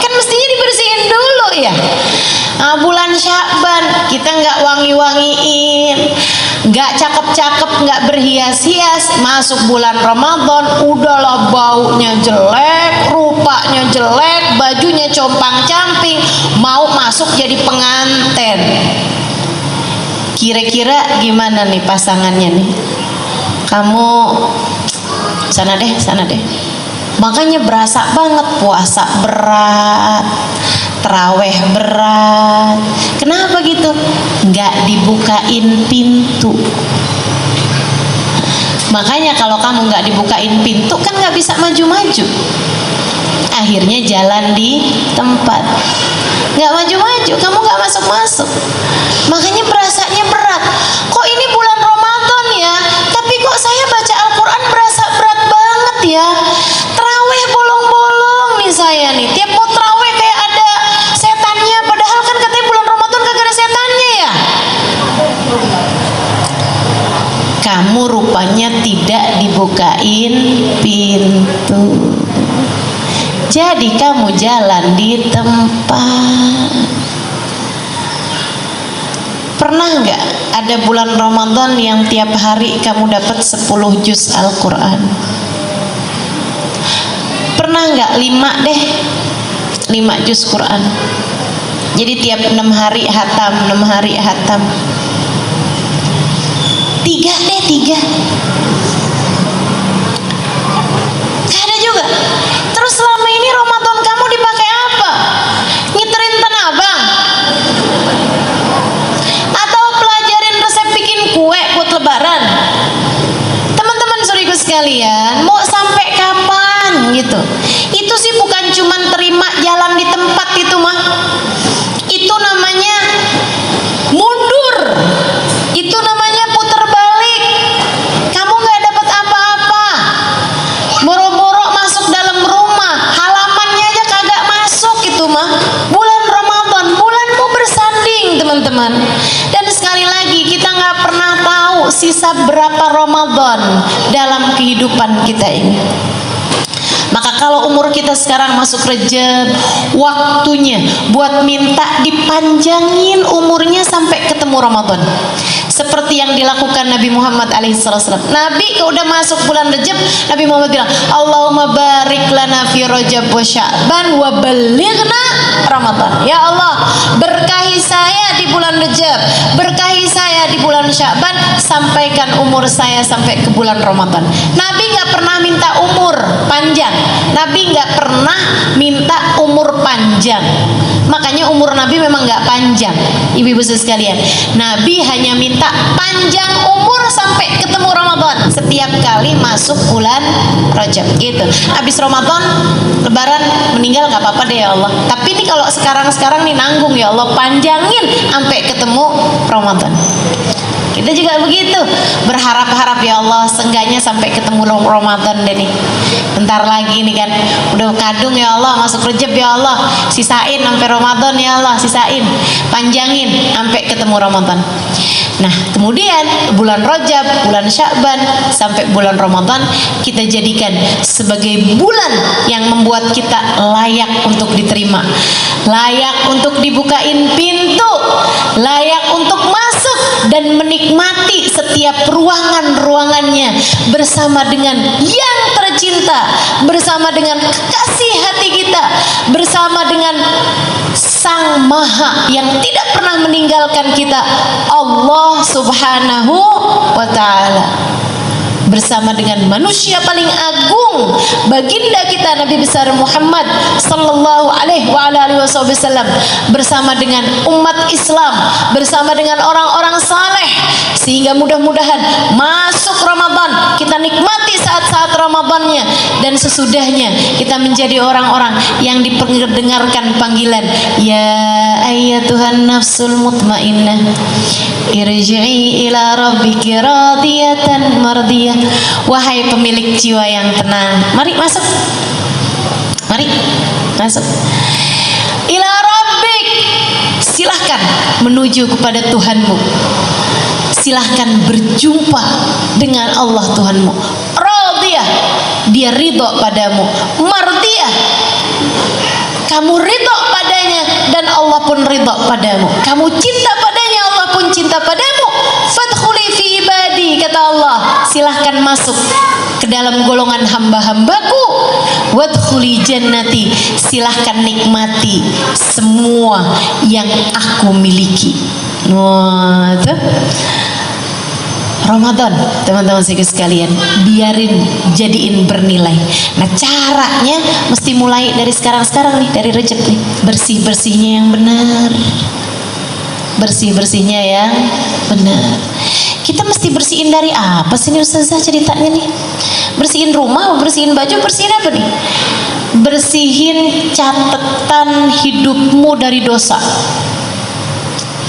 A: kan mestinya dibersihin dulu ya. Nah, bulan Sya'ban kita nggak wangi-wangiin, nggak cakep-cakep, nggak berhias-hias, masuk bulan Ramadan udahlah baunya jelek, rupanya jelek, bajunya compang-camping, mau masuk jadi pengantin. Kira-kira gimana nih pasangannya nih? Kamu sana deh. Makanya berasa banget puasa berat, terawih berat. Kenapa gitu? Nggak dibukain pintu. Makanya kalau kamu nggak dibukain pintu kan nggak bisa maju-maju. Akhirnya jalan di tempat, nggak maju-maju, kamu nggak masuk-masuk. Makanya berasanya berat. Kok ini bulan Ramadan ya, tapi kok saya baca Al-Quran berasa berat banget ya. Terawih bolong-bolong nih saya nih, tiap mau terawih kayak ada setannya, padahal kan katanya bulan Ramadan kagak ada setannya ya. Kamu rupanya tidak dibukain pintu, jadi kamu jalan di tempat. Pernah nggak ada bulan Ramadan yang tiap hari kamu dapat 10 juz Al-Quran? Pernah nggak 5 juz Quran? Jadi tiap 6 hari hatam, 6 hari hatam. 3. Gak ada juga. Terus selama ini Ramadan kamu dipakai apa? Ngiterin Tanah Abang? Atau sekalian, mau sampai kapan gitu? Itu sih bukan cuman terima jalan di tempat itu mah. Itu namanya mundur. Itu namanya putar balik. Kamu nggak dapat apa-apa. Boro-boro masuk dalam rumah, halamannya aja kagak masuk itu mah. Bulan Ramadan, bulanmu bersanding teman-teman. Dan sekali lagi kita nggak pernah tahu sisa berapa Ramadan dalam kehidupan kita ini. Maka kalau umur kita sekarang masuk Rejab, waktunya buat minta dipanjangin umurnya sampai ketemu Ramadan. Seperti yang dilakukan Nabi Muhammad alaihissalam. Nabi kalau udah masuk bulan Rejab, Nabi Muhammad bilang, Allahumma barik lana fi Rajab wa Sya'ban wa balighna Ramadan. Ya Allah, berkahi saya di bulan Rejab, berkahi saya di bulan Sya'ban, sampaikan umur saya sampai ke bulan Ramadan. Nabi nggak pernah minta umur panjang. Nabi nggak pernah minta umur panjang. Makanya umur Nabi memang nggak panjang, ibu-ibu sekalian. Nabi hanya minta panjang umur sampai ketemu Ramadan setiap kali masuk bulan Rajab gitu. Habis Ramadan, Lebaran meninggal nggak apa-apa deh ya Allah. Tapi ini kalau sekarang nih nanggung ya Allah, panjangin sampai ketemu Ramadan. Kita juga begitu, berharap-harap ya Allah, seenggaknya sampai ketemu Ramadan deh nih. Bentar lagi nih kan, udah kadung ya Allah, masuk Rejab ya Allah, sisain sampai Ramadan ya Allah, sisain, panjangin sampai ketemu Ramadan. Nah, kemudian bulan Rajab, bulan Sya'ban sampai bulan Ramadan kita jadikan sebagai bulan yang membuat kita layak untuk diterima, layak untuk dibukain pintu, layak untuk masuk dan menikmati setiap ruangan-ruangannya bersama dengan yang tercinta, bersama dengan kekasih hati kita, bersama dengan Sang Maha yang tidak pernah meninggalkan kita, Allah Subhanahu wa Ta'ala, bersama dengan manusia paling agung, baginda kita Nabi besar Muhammad sallallahu alaihi wasallam, bersama dengan umat Islam, bersama dengan orang-orang saleh, sehingga mudah-mudahan masuk Ramadan kita nikmati saat-saat Ramadannya, dan sesudahnya kita menjadi orang-orang yang diperdengarkan panggilan ya ayyatuhan nafsul mutmainnah irji'i ila rabbiki radiyatan mardiyah. Wahai pemilik jiwa yang tenang, mari masuk, mari masuk. Ila rabbik, silahkan menuju kepada Tuhanmu, silahkan berjumpa dengan Allah Tuhanmu. Radiyah, dia ridho padamu. Mardiyah, kamu ridho padanya dan Allah pun ridho padamu. Kamu cinta padanya, Allah pun cinta padamu. Fadkhuli fi ibadi, kata Allah, silahkan masuk ke dalam golongan hamba-hambaku. Wadkhuli jannati, silahkan nikmati semua yang aku miliki. Wah, tuh Ramadan, teman-teman sekalian, biarin jadiin bernilai. Nah, caranya mesti mulai dari sekarang nih, dari Rejab nih. Bersih-bersihnya yang benar, bersih-bersihnya yang benar. Kita mesti bersihin dari apa sih nih Ustazah ceritanya nih? Bersihin rumah, bersihin baju, bersihin apa nih? Bersihin catatan hidupmu dari dosa.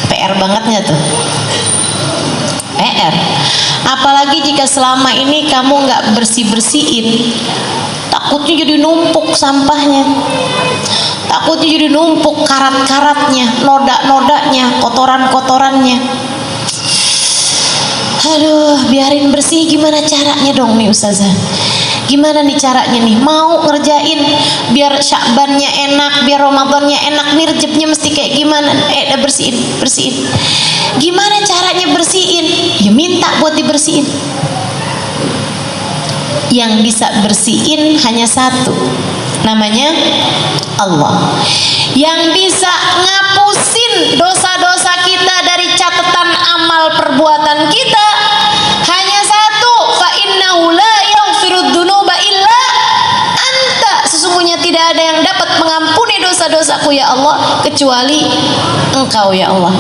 A: PR banget nggak tuh? PR. Apalagi jika selama ini kamu nggak bersih-bersihin, takutnya jadi numpuk sampahnya, takutnya jadi numpuk karat-karatnya, noda-nodanya, kotoran-kotorannya. Aduh, biarin bersih. Gimana caranya dong nih Ustazah? Gimana nih caranya nih? Mau ngerjain biar Sya'bannya enak, biar Ramadannya enak, nih Rejabnya mesti kayak gimana? Bersihin. Gimana caranya bersihin? Ya minta buat dibersihin. Yang bisa bersihin hanya satu, namanya Allah. Yang bisa ngapusin dosa-dosa kita dari catatan amal perbuatan kita hanya satu, fa innahu la yaghfirud dzunuba illa anta. Sesungguhnya tidak ada yang dapat mengampuni dosa-dosaku ya Allah kecuali Engkau ya Allah.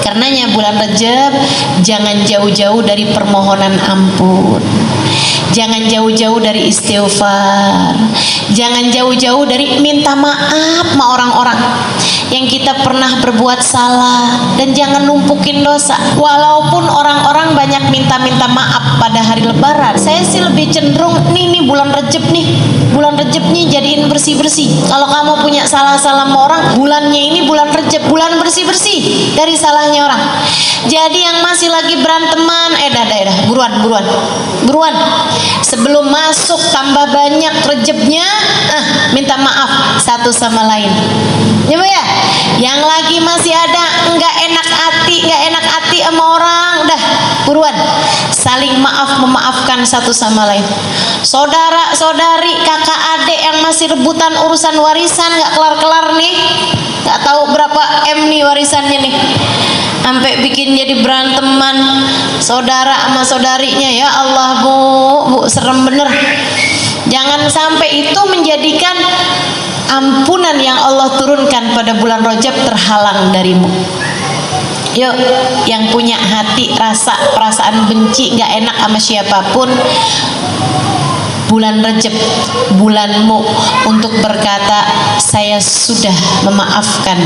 A: Karenanya bulan Rejab jangan jauh-jauh dari permohonan ampun. Jangan jauh-jauh dari istighfar. Jangan jauh-jauh dari minta maaf sama orang-orang yang kita pernah berbuat salah. Dan jangan numpukin dosa. Walaupun orang-orang banyak minta-minta maaf pada hari lebaran, saya sih lebih cenderung nih bulan Rejab nih. Bulan Rejab nih jadiin bersih-bersih. Kalau kamu punya salah-salah sama orang, bulannya ini bulan Rejab, bulan bersih-bersih dari salahnya orang. Jadi yang masih lagi beranteman, dah, buruan. Sebelum masuk tambah banyak Rejabnya, minta maaf satu sama lain. Ya Bu ya? Yang lagi masih ada nggak enak hati sama orang, udah buruan saling memaafkan satu sama lain. Saudara-saudari, kakak adik yang masih rebutan urusan warisan nggak kelar-kelar nih, nggak tahu berapa M nih warisannya nih, sampai bikin jadi beranteman saudara sama saudarinya. Ya Allah bu, serem bener. Jangan sampai itu menjadikan ampunan yang Allah turunkan pada bulan Rajab terhalang darimu. Yuk, yang punya hati perasaan benci gak enak sama siapapun, bulan Rajab bulanmu untuk berkata saya sudah memaafkan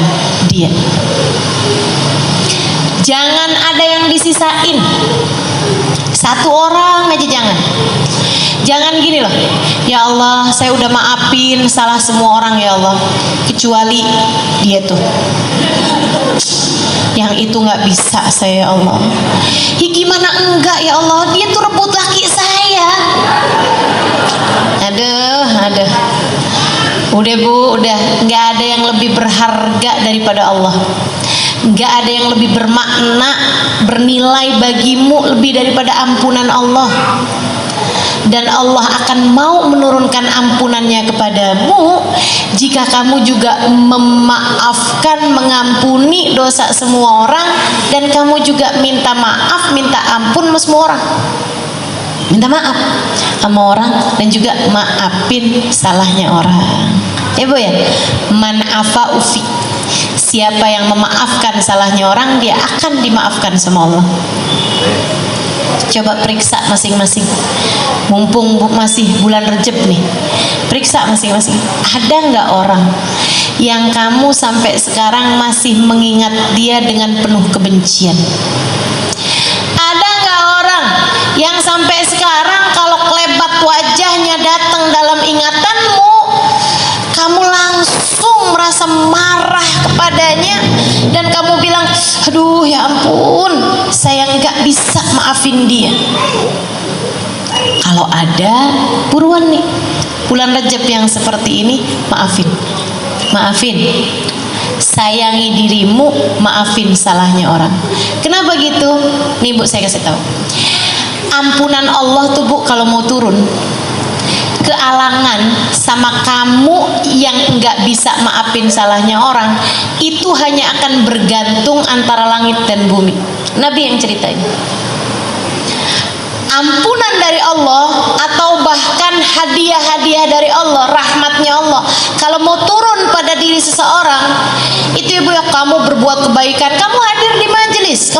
A: dia. Jangan ada yang disisain, satu orang aja jangan gini loh, ya Allah saya udah maafin salah semua orang ya Allah, kecuali dia tuh, yang itu nggak bisa saya ya Allah. Ya gimana enggak ya Allah, dia tuh rebut laki saya. Aduh, udah bu, udah nggak ada yang lebih berharga daripada Allah. Nggak ada yang lebih bermakna, bernilai bagimu lebih daripada ampunan Allah. Dan Allah akan mau menurunkan ampunannya kepadamu jika kamu juga memaafkan, mengampuni dosa semua orang, dan kamu juga minta maaf, minta ampun sama semua orang. Minta maaf sama orang dan juga maafin salahnya orang. Ya bu ya, man afa ufi. Siapa yang memaafkan salahnya orang, dia akan dimaafkan sama Allah. Coba periksa masing-masing, mumpung masih bulan Rejab nih, periksa masing-masing. Ada nggak orang yang kamu sampai sekarang masih mengingat dia dengan penuh kebencian? Ada nggak orang yang sampai sekarang kalau kelebat wajahnya datang dalam ingatanmu, kamu langsung merasa marah kepadanya dan kamu bilang, aduh ya ampun, saya nggak bisa maafin dia? Kalau ada, buruan nih, bulan Rajab yang seperti ini, maafin, sayangi dirimu, maafin salahnya orang. Kenapa gitu? Nih bu, saya kasih tahu, ampunan Allah tuh bu kalau mau turun kealangan sama kamu yang nggak bisa maafin salahnya orang, itu hanya akan bergantung antara langit dan bumi. Nabi yang ceritain. Ampunan dari Allah atau bahkan hadiah-hadiah dari Allah, rahmatnya Allah, kalau mau turun pada diri seseorang, itu ibu ya, kamu berbuat kebaikan, kamu hadir di majelis,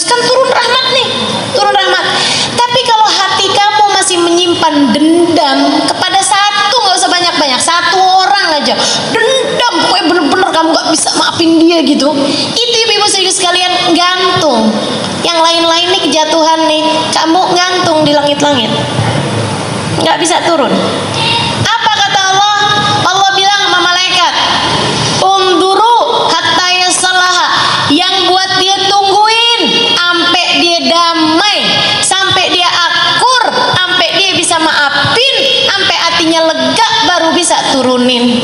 A: kan turun rahmat nih, turun rahmat. Tapi kalau hati kamu masih menyimpan dendam kepada satu, nggak usah banyak-banyak, satu orang aja, dendam, pokoknya bener-bener kamu nggak bisa maafin dia gitu, itu ibu sekalian gantung. Yang lain-lain nih kejatuhan nih, kamu gantung di langit-langit, nggak bisa turun. Apa kata Allah? Allah bilang sama malaikat, unduru hatta yasallaha, yang buat dia tungguin sampai dia damai, sampai dia akur, sampai dia bisa maafin, sampai hatinya lega, baru bisa turunin.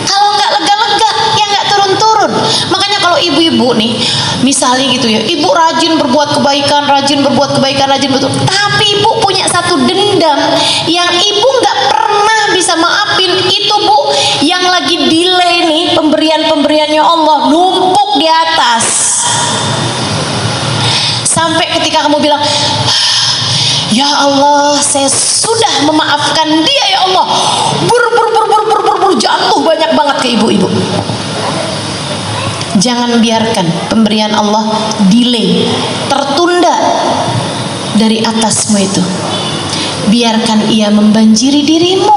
A: Kalau nggak lega-lega, ya nggak turun-turun. Makanya kalau ibu-ibu nih, misalnya gitu ya, ibu rajin berbuat kebaikan, betul, tapi ibu punya satu dendam yang ibu nggak pernah bisa maafin, itu bu, yang lagi delay nih pemberiannya Allah, numpuk di atas. Sampai ketika kamu bilang, ya Allah, saya sudah memaafkan dia ya Allah, jatuh banyak banget ke ibu-ibu. Jangan biarkan pemberian Allah delay, tertunda dari atasmu itu. biarkan ia membanjiri dirimu,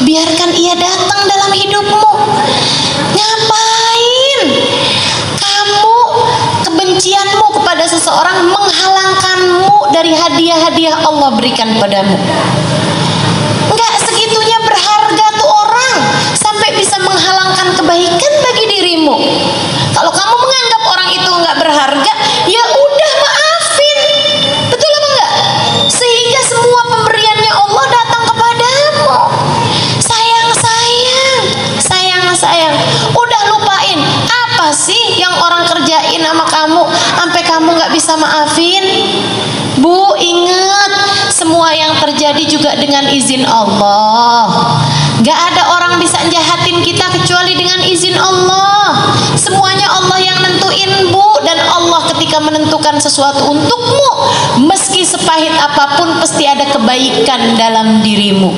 A: biarkan ia datang dalam hidupmu. Ngapain kamu kebencianmu kepada seseorang menghalangkanmu dari hadiah-hadiah Allah berikan padamu? Enggak segitunya berharga tuh orang sampai bisa menghalangkan kebaikan bagi dirimu. Kalau kamu menganggap orang itu enggak berharga, ya udah maafin. Betul apa enggak? Sehingga semua pemberiannya Allah datang kepadamu. Sayang, udah lupain. Apa sih yang orang kerjain sama kamu sampai kamu nggak bisa maafin? Bu, ingat, semua yang terjadi juga dengan izin Allah. Gak ada orang bisa jahatin kita kecuali dengan izin Allah. Semuanya Allah yang nentuin, Bu. Dan Allah ketika menentukan sesuatu untukmu, meski sepahit apapun pasti ada kebaikan dalam dirimu.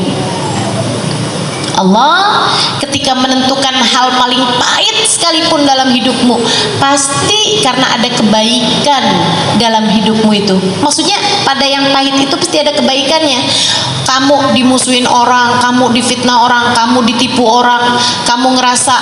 A: Allah ketika menentukan hal paling pahit sekalipun dalam hidupmu, pasti karena ada kebaikan dalam hidupmu itu. Maksudnya pada yang pahit itu pasti ada kebaikannya. Kamu dimusuhin orang, kamu difitnah orang, kamu ditipu orang, kamu ngerasa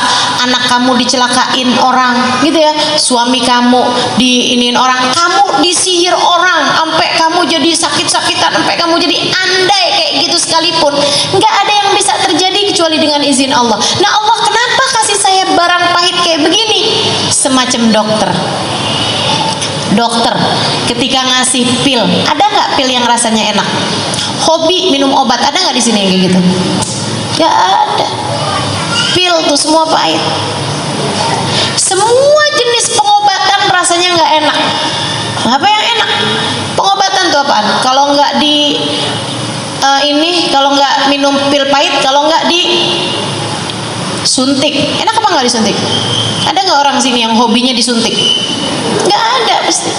A: anak kamu dicelakain orang, gitu ya. Suami kamu diinin orang, kamu disihir orang, sampai kamu jadi sakit-sakitan, sampai kamu jadi andai kayak gitu sekalipun, nggak ada yang bisa terjadi kecuali dengan izin Allah. Nah, Allah kenapa kasih saya barang pahit kayak begini? Semacam dokter ketika ngasih pil, ada nggak pil yang rasanya enak? Hobi minum obat, ada nggak di sini yang kayak gitu? Nggak ada. Pil tuh semua pahit. Semua jenis pengobatan rasanya nggak enak. Apa yang enak? Pengobatan tuh apaan? Kalau nggak di kalau nggak minum pil pahit, kalau nggak disuntik, enak apa nggak disuntik? Ada nggak orang sini yang hobinya disuntik? Nggak ada pasti.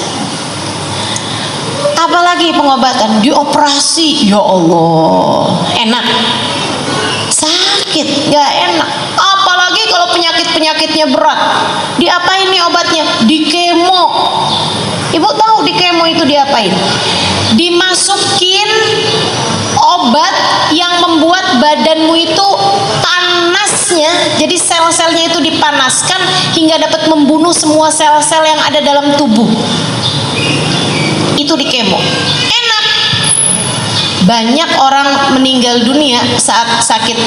A: Apalagi pengobatan, dioperasi, ya Allah, enak? Sakit, nggak enak. Apalagi kalau penyakitnya berat, diapain nih obatnya? Di kemo. Ibu tahu di kemo itu diapain? Dimasukin obat yang membuat badanmu itu panasnya, jadi sel-selnya itu dipanaskan hingga dapat membunuh semua sel-sel yang ada dalam tubuh. Itu di kemo. Enak. Banyak orang meninggal dunia saat sakit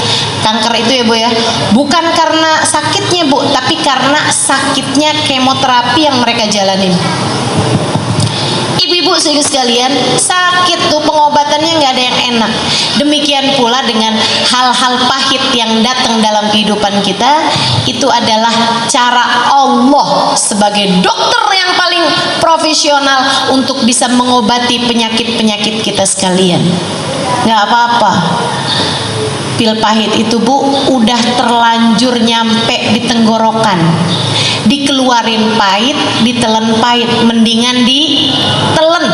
A: kanker itu ya Bu ya, bukan karena sakitnya Bu, tapi karena sakitnya kemoterapi yang mereka jalanin. Ibu-ibu sekalian, sakit tuh pengobatannya nggak ada yang enak. Demikian pula dengan hal-hal pahit yang datang dalam kehidupan kita, itu adalah cara Allah sebagai dokter yang paling profesional untuk bisa mengobati penyakit-penyakit kita sekalian. Nggak apa-apa. Pil pahit itu Bu udah terlanjur nyampe di tenggorokan, dikeluarin pahit, ditelen pahit, mendingan ditelen.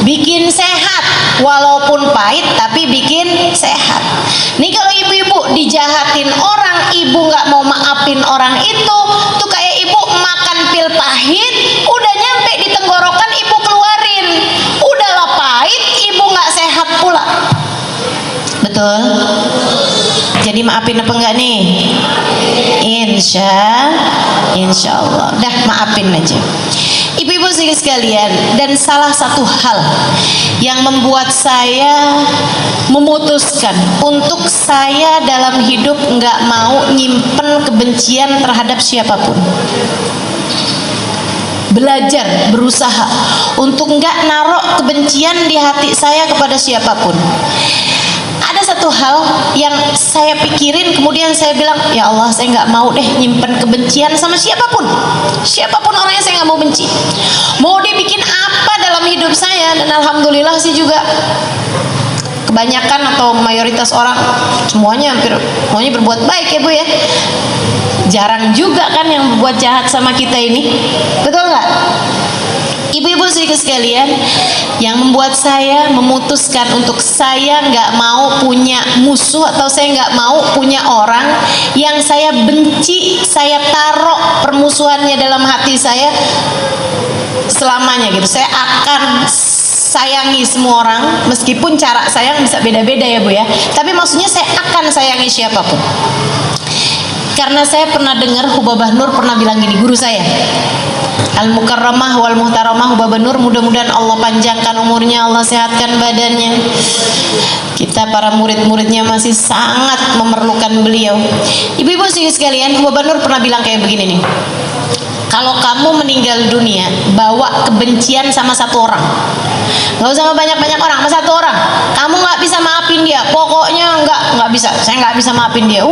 A: Bikin sehat, walaupun pahit tapi bikin sehat. Nih kalau ibu-ibu dijahatin orang, ibu nggak mau maafin orang itu, tuh kayak ibu makan pil pahit, udah nyampe di tenggorokan, ibu keluarin, udahlah pahit, ibu nggak sehat pula. Betul? Jadi maafin apa enggak nih? Insya Allah. Dah maafin aja. Ibu-ibu sekalian, dan salah satu hal yang membuat saya memutuskan untuk saya dalam hidup nggak mau nyimpen kebencian terhadap siapapun. Belajar, berusaha untuk nggak narok kebencian di hati saya kepada siapapun. Ada satu hal yang saya pikirin, kemudian saya bilang, ya Allah, saya nggak mau deh nyimpen kebencian sama siapapun. Siapapun orangnya saya nggak mau benci. Mau dia bikin apa dalam hidup saya, dan alhamdulillah sih juga kebanyakan atau mayoritas orang semuanya berbuat baik ya Bu ya. Jarang juga kan yang berbuat jahat sama kita ini, betul nggak? Ibu-ibu sekalian, yang membuat saya memutuskan untuk saya nggak mau punya musuh, atau saya nggak mau punya orang yang saya benci, saya taruh permusuhannya dalam hati saya selamanya gitu. Saya akan sayangi semua orang, meskipun cara sayang bisa beda-beda ya Bu ya. Tapi maksudnya saya akan sayangi siapapun. Karena saya pernah dengar Hubabah Nur pernah bilang gini, guru saya, Al-Mukarramah wal Muhtaramah Hubabah Nur, mudah-mudahan Allah panjangkan umurnya, Allah sehatkan badannya. Kita para murid-muridnya masih sangat memerlukan beliau. Ibu-ibu sekalian, Hubabah Nur pernah bilang kayak begini nih, kalau kamu meninggal dunia bawa kebencian sama satu orang, nggak usah sama banyak-banyak orang, sama satu orang, kamu nggak bisa maafin dia, pokoknya nggak bisa, saya nggak bisa maafin dia.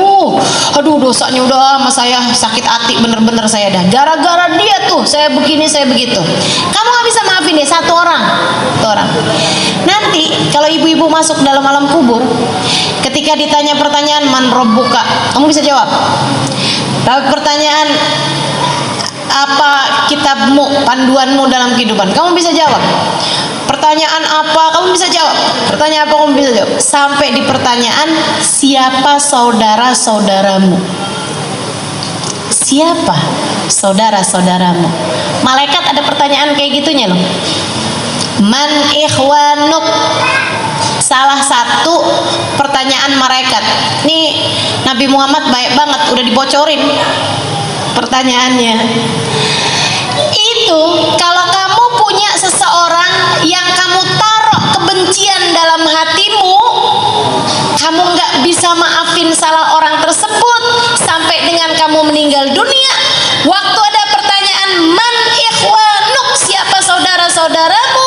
A: Aduh dosanya udah sama saya, sakit hati bener-bener saya dah, gara-gara dia tuh saya begini saya begitu. Kamu nggak bisa maafin dia, satu orang. Nanti kalau ibu-ibu masuk dalam alam kubur, ketika ditanya pertanyaan man rabbuka, kamu bisa jawab. Tapi pertanyaan apa kitabmu, panduanmu dalam kehidupan, kamu bisa jawab. Pertanyaan apa, kamu bisa jawab. Pertanyaan apa, kamu bisa jawab. Sampai di pertanyaan, siapa saudara-saudaramu? Siapa saudara-saudaramu? Malaikat ada pertanyaan kayak gitunya loh. Man ikhwanuk? Salah satu pertanyaan malaikat. Nih Nabi Muhammad baik banget, udah dibocorin pertanyaannya. Itu kalau kamu punya seseorang yang kamu taruh kebencian dalam hatimu, kamu nggak bisa maafin salah orang tersebut sampai dengan kamu meninggal dunia. Waktu ada pertanyaan man ikhwanuk, siapa saudara-saudaramu,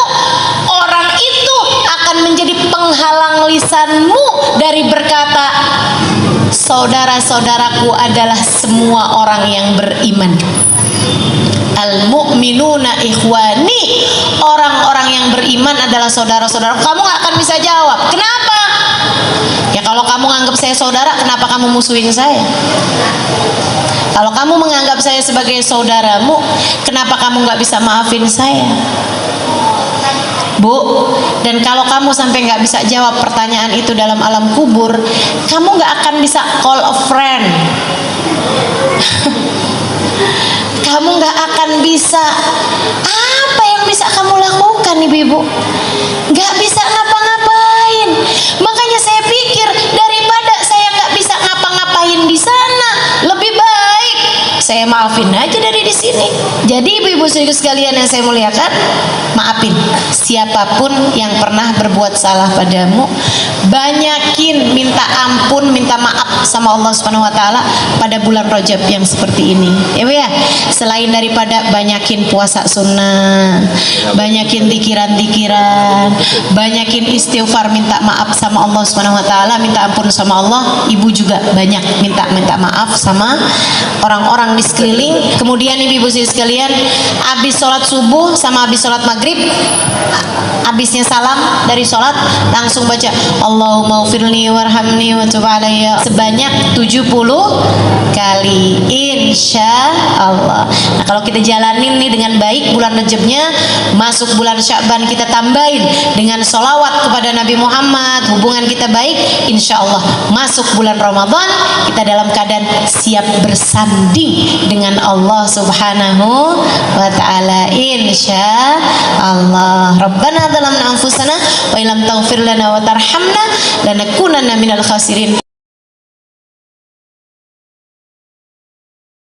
A: orang itu akan menjadi penghalang lisanmu dari berkata saudara-saudaraku adalah semua orang yang beriman. Al-mu'minuna ikhwani, orang-orang yang beriman adalah saudara-saudara. Kamu gak akan bisa jawab. Kenapa? Ya kalau kamu anggap saya saudara, kenapa kamu musuhin saya? Kalau kamu menganggap saya sebagai saudaramu, kenapa kamu gak bisa maafin saya? Bu, dan kalau kamu sampai nggak bisa jawab pertanyaan itu dalam alam kubur, kamu nggak akan bisa call a friend. Kamu nggak akan bisa, apa yang bisa kamu lakukan ibu-ibu? Nggak bisa ngapa-ngapain. Makanya saya pikir daripada saya nggak bisa ngapa-ngapain di sana, lebih baik saya maafin aja dari di sini. Jadi ibu-ibu sekalian yang saya muliakan, maafin siapapun yang pernah berbuat salah padamu. Banyakin minta ampun, minta maaf sama Allah Subhanahu wa taala pada bulan Rajab yang seperti ini. Ya, Bu ya. Selain daripada banyakin puasa sunnah, banyakin zikiran-zikiran, banyakin istighfar, minta maaf sama Allah Subhanahu wa taala, minta ampun sama Allah, ibu juga banyak minta maaf sama orang-orang di sekeliling. Kemudian ibu-ibu sekalian, habis sholat subuh sama habis sholat maghrib, habisnya salam dari sholat, langsung baca Allahumma ufirli warhamni wa tub alayya sebanyak 70 kali insya Allah. Nah kalau kita jalanin nih dengan baik bulan Rajabnya, masuk bulan Sya'ban kita tambahin dengan sholawat kepada Nabi Muhammad, hubungan kita baik, insya Allah masuk bulan Ramadan kita dalam keadaan siap bersanding dengan Allah Subhanahu wa ta'ala insya Allah. Rabbana zalamna anfusana wa illam taghfir lana wa tarhamna lanakunanna minal khasirin.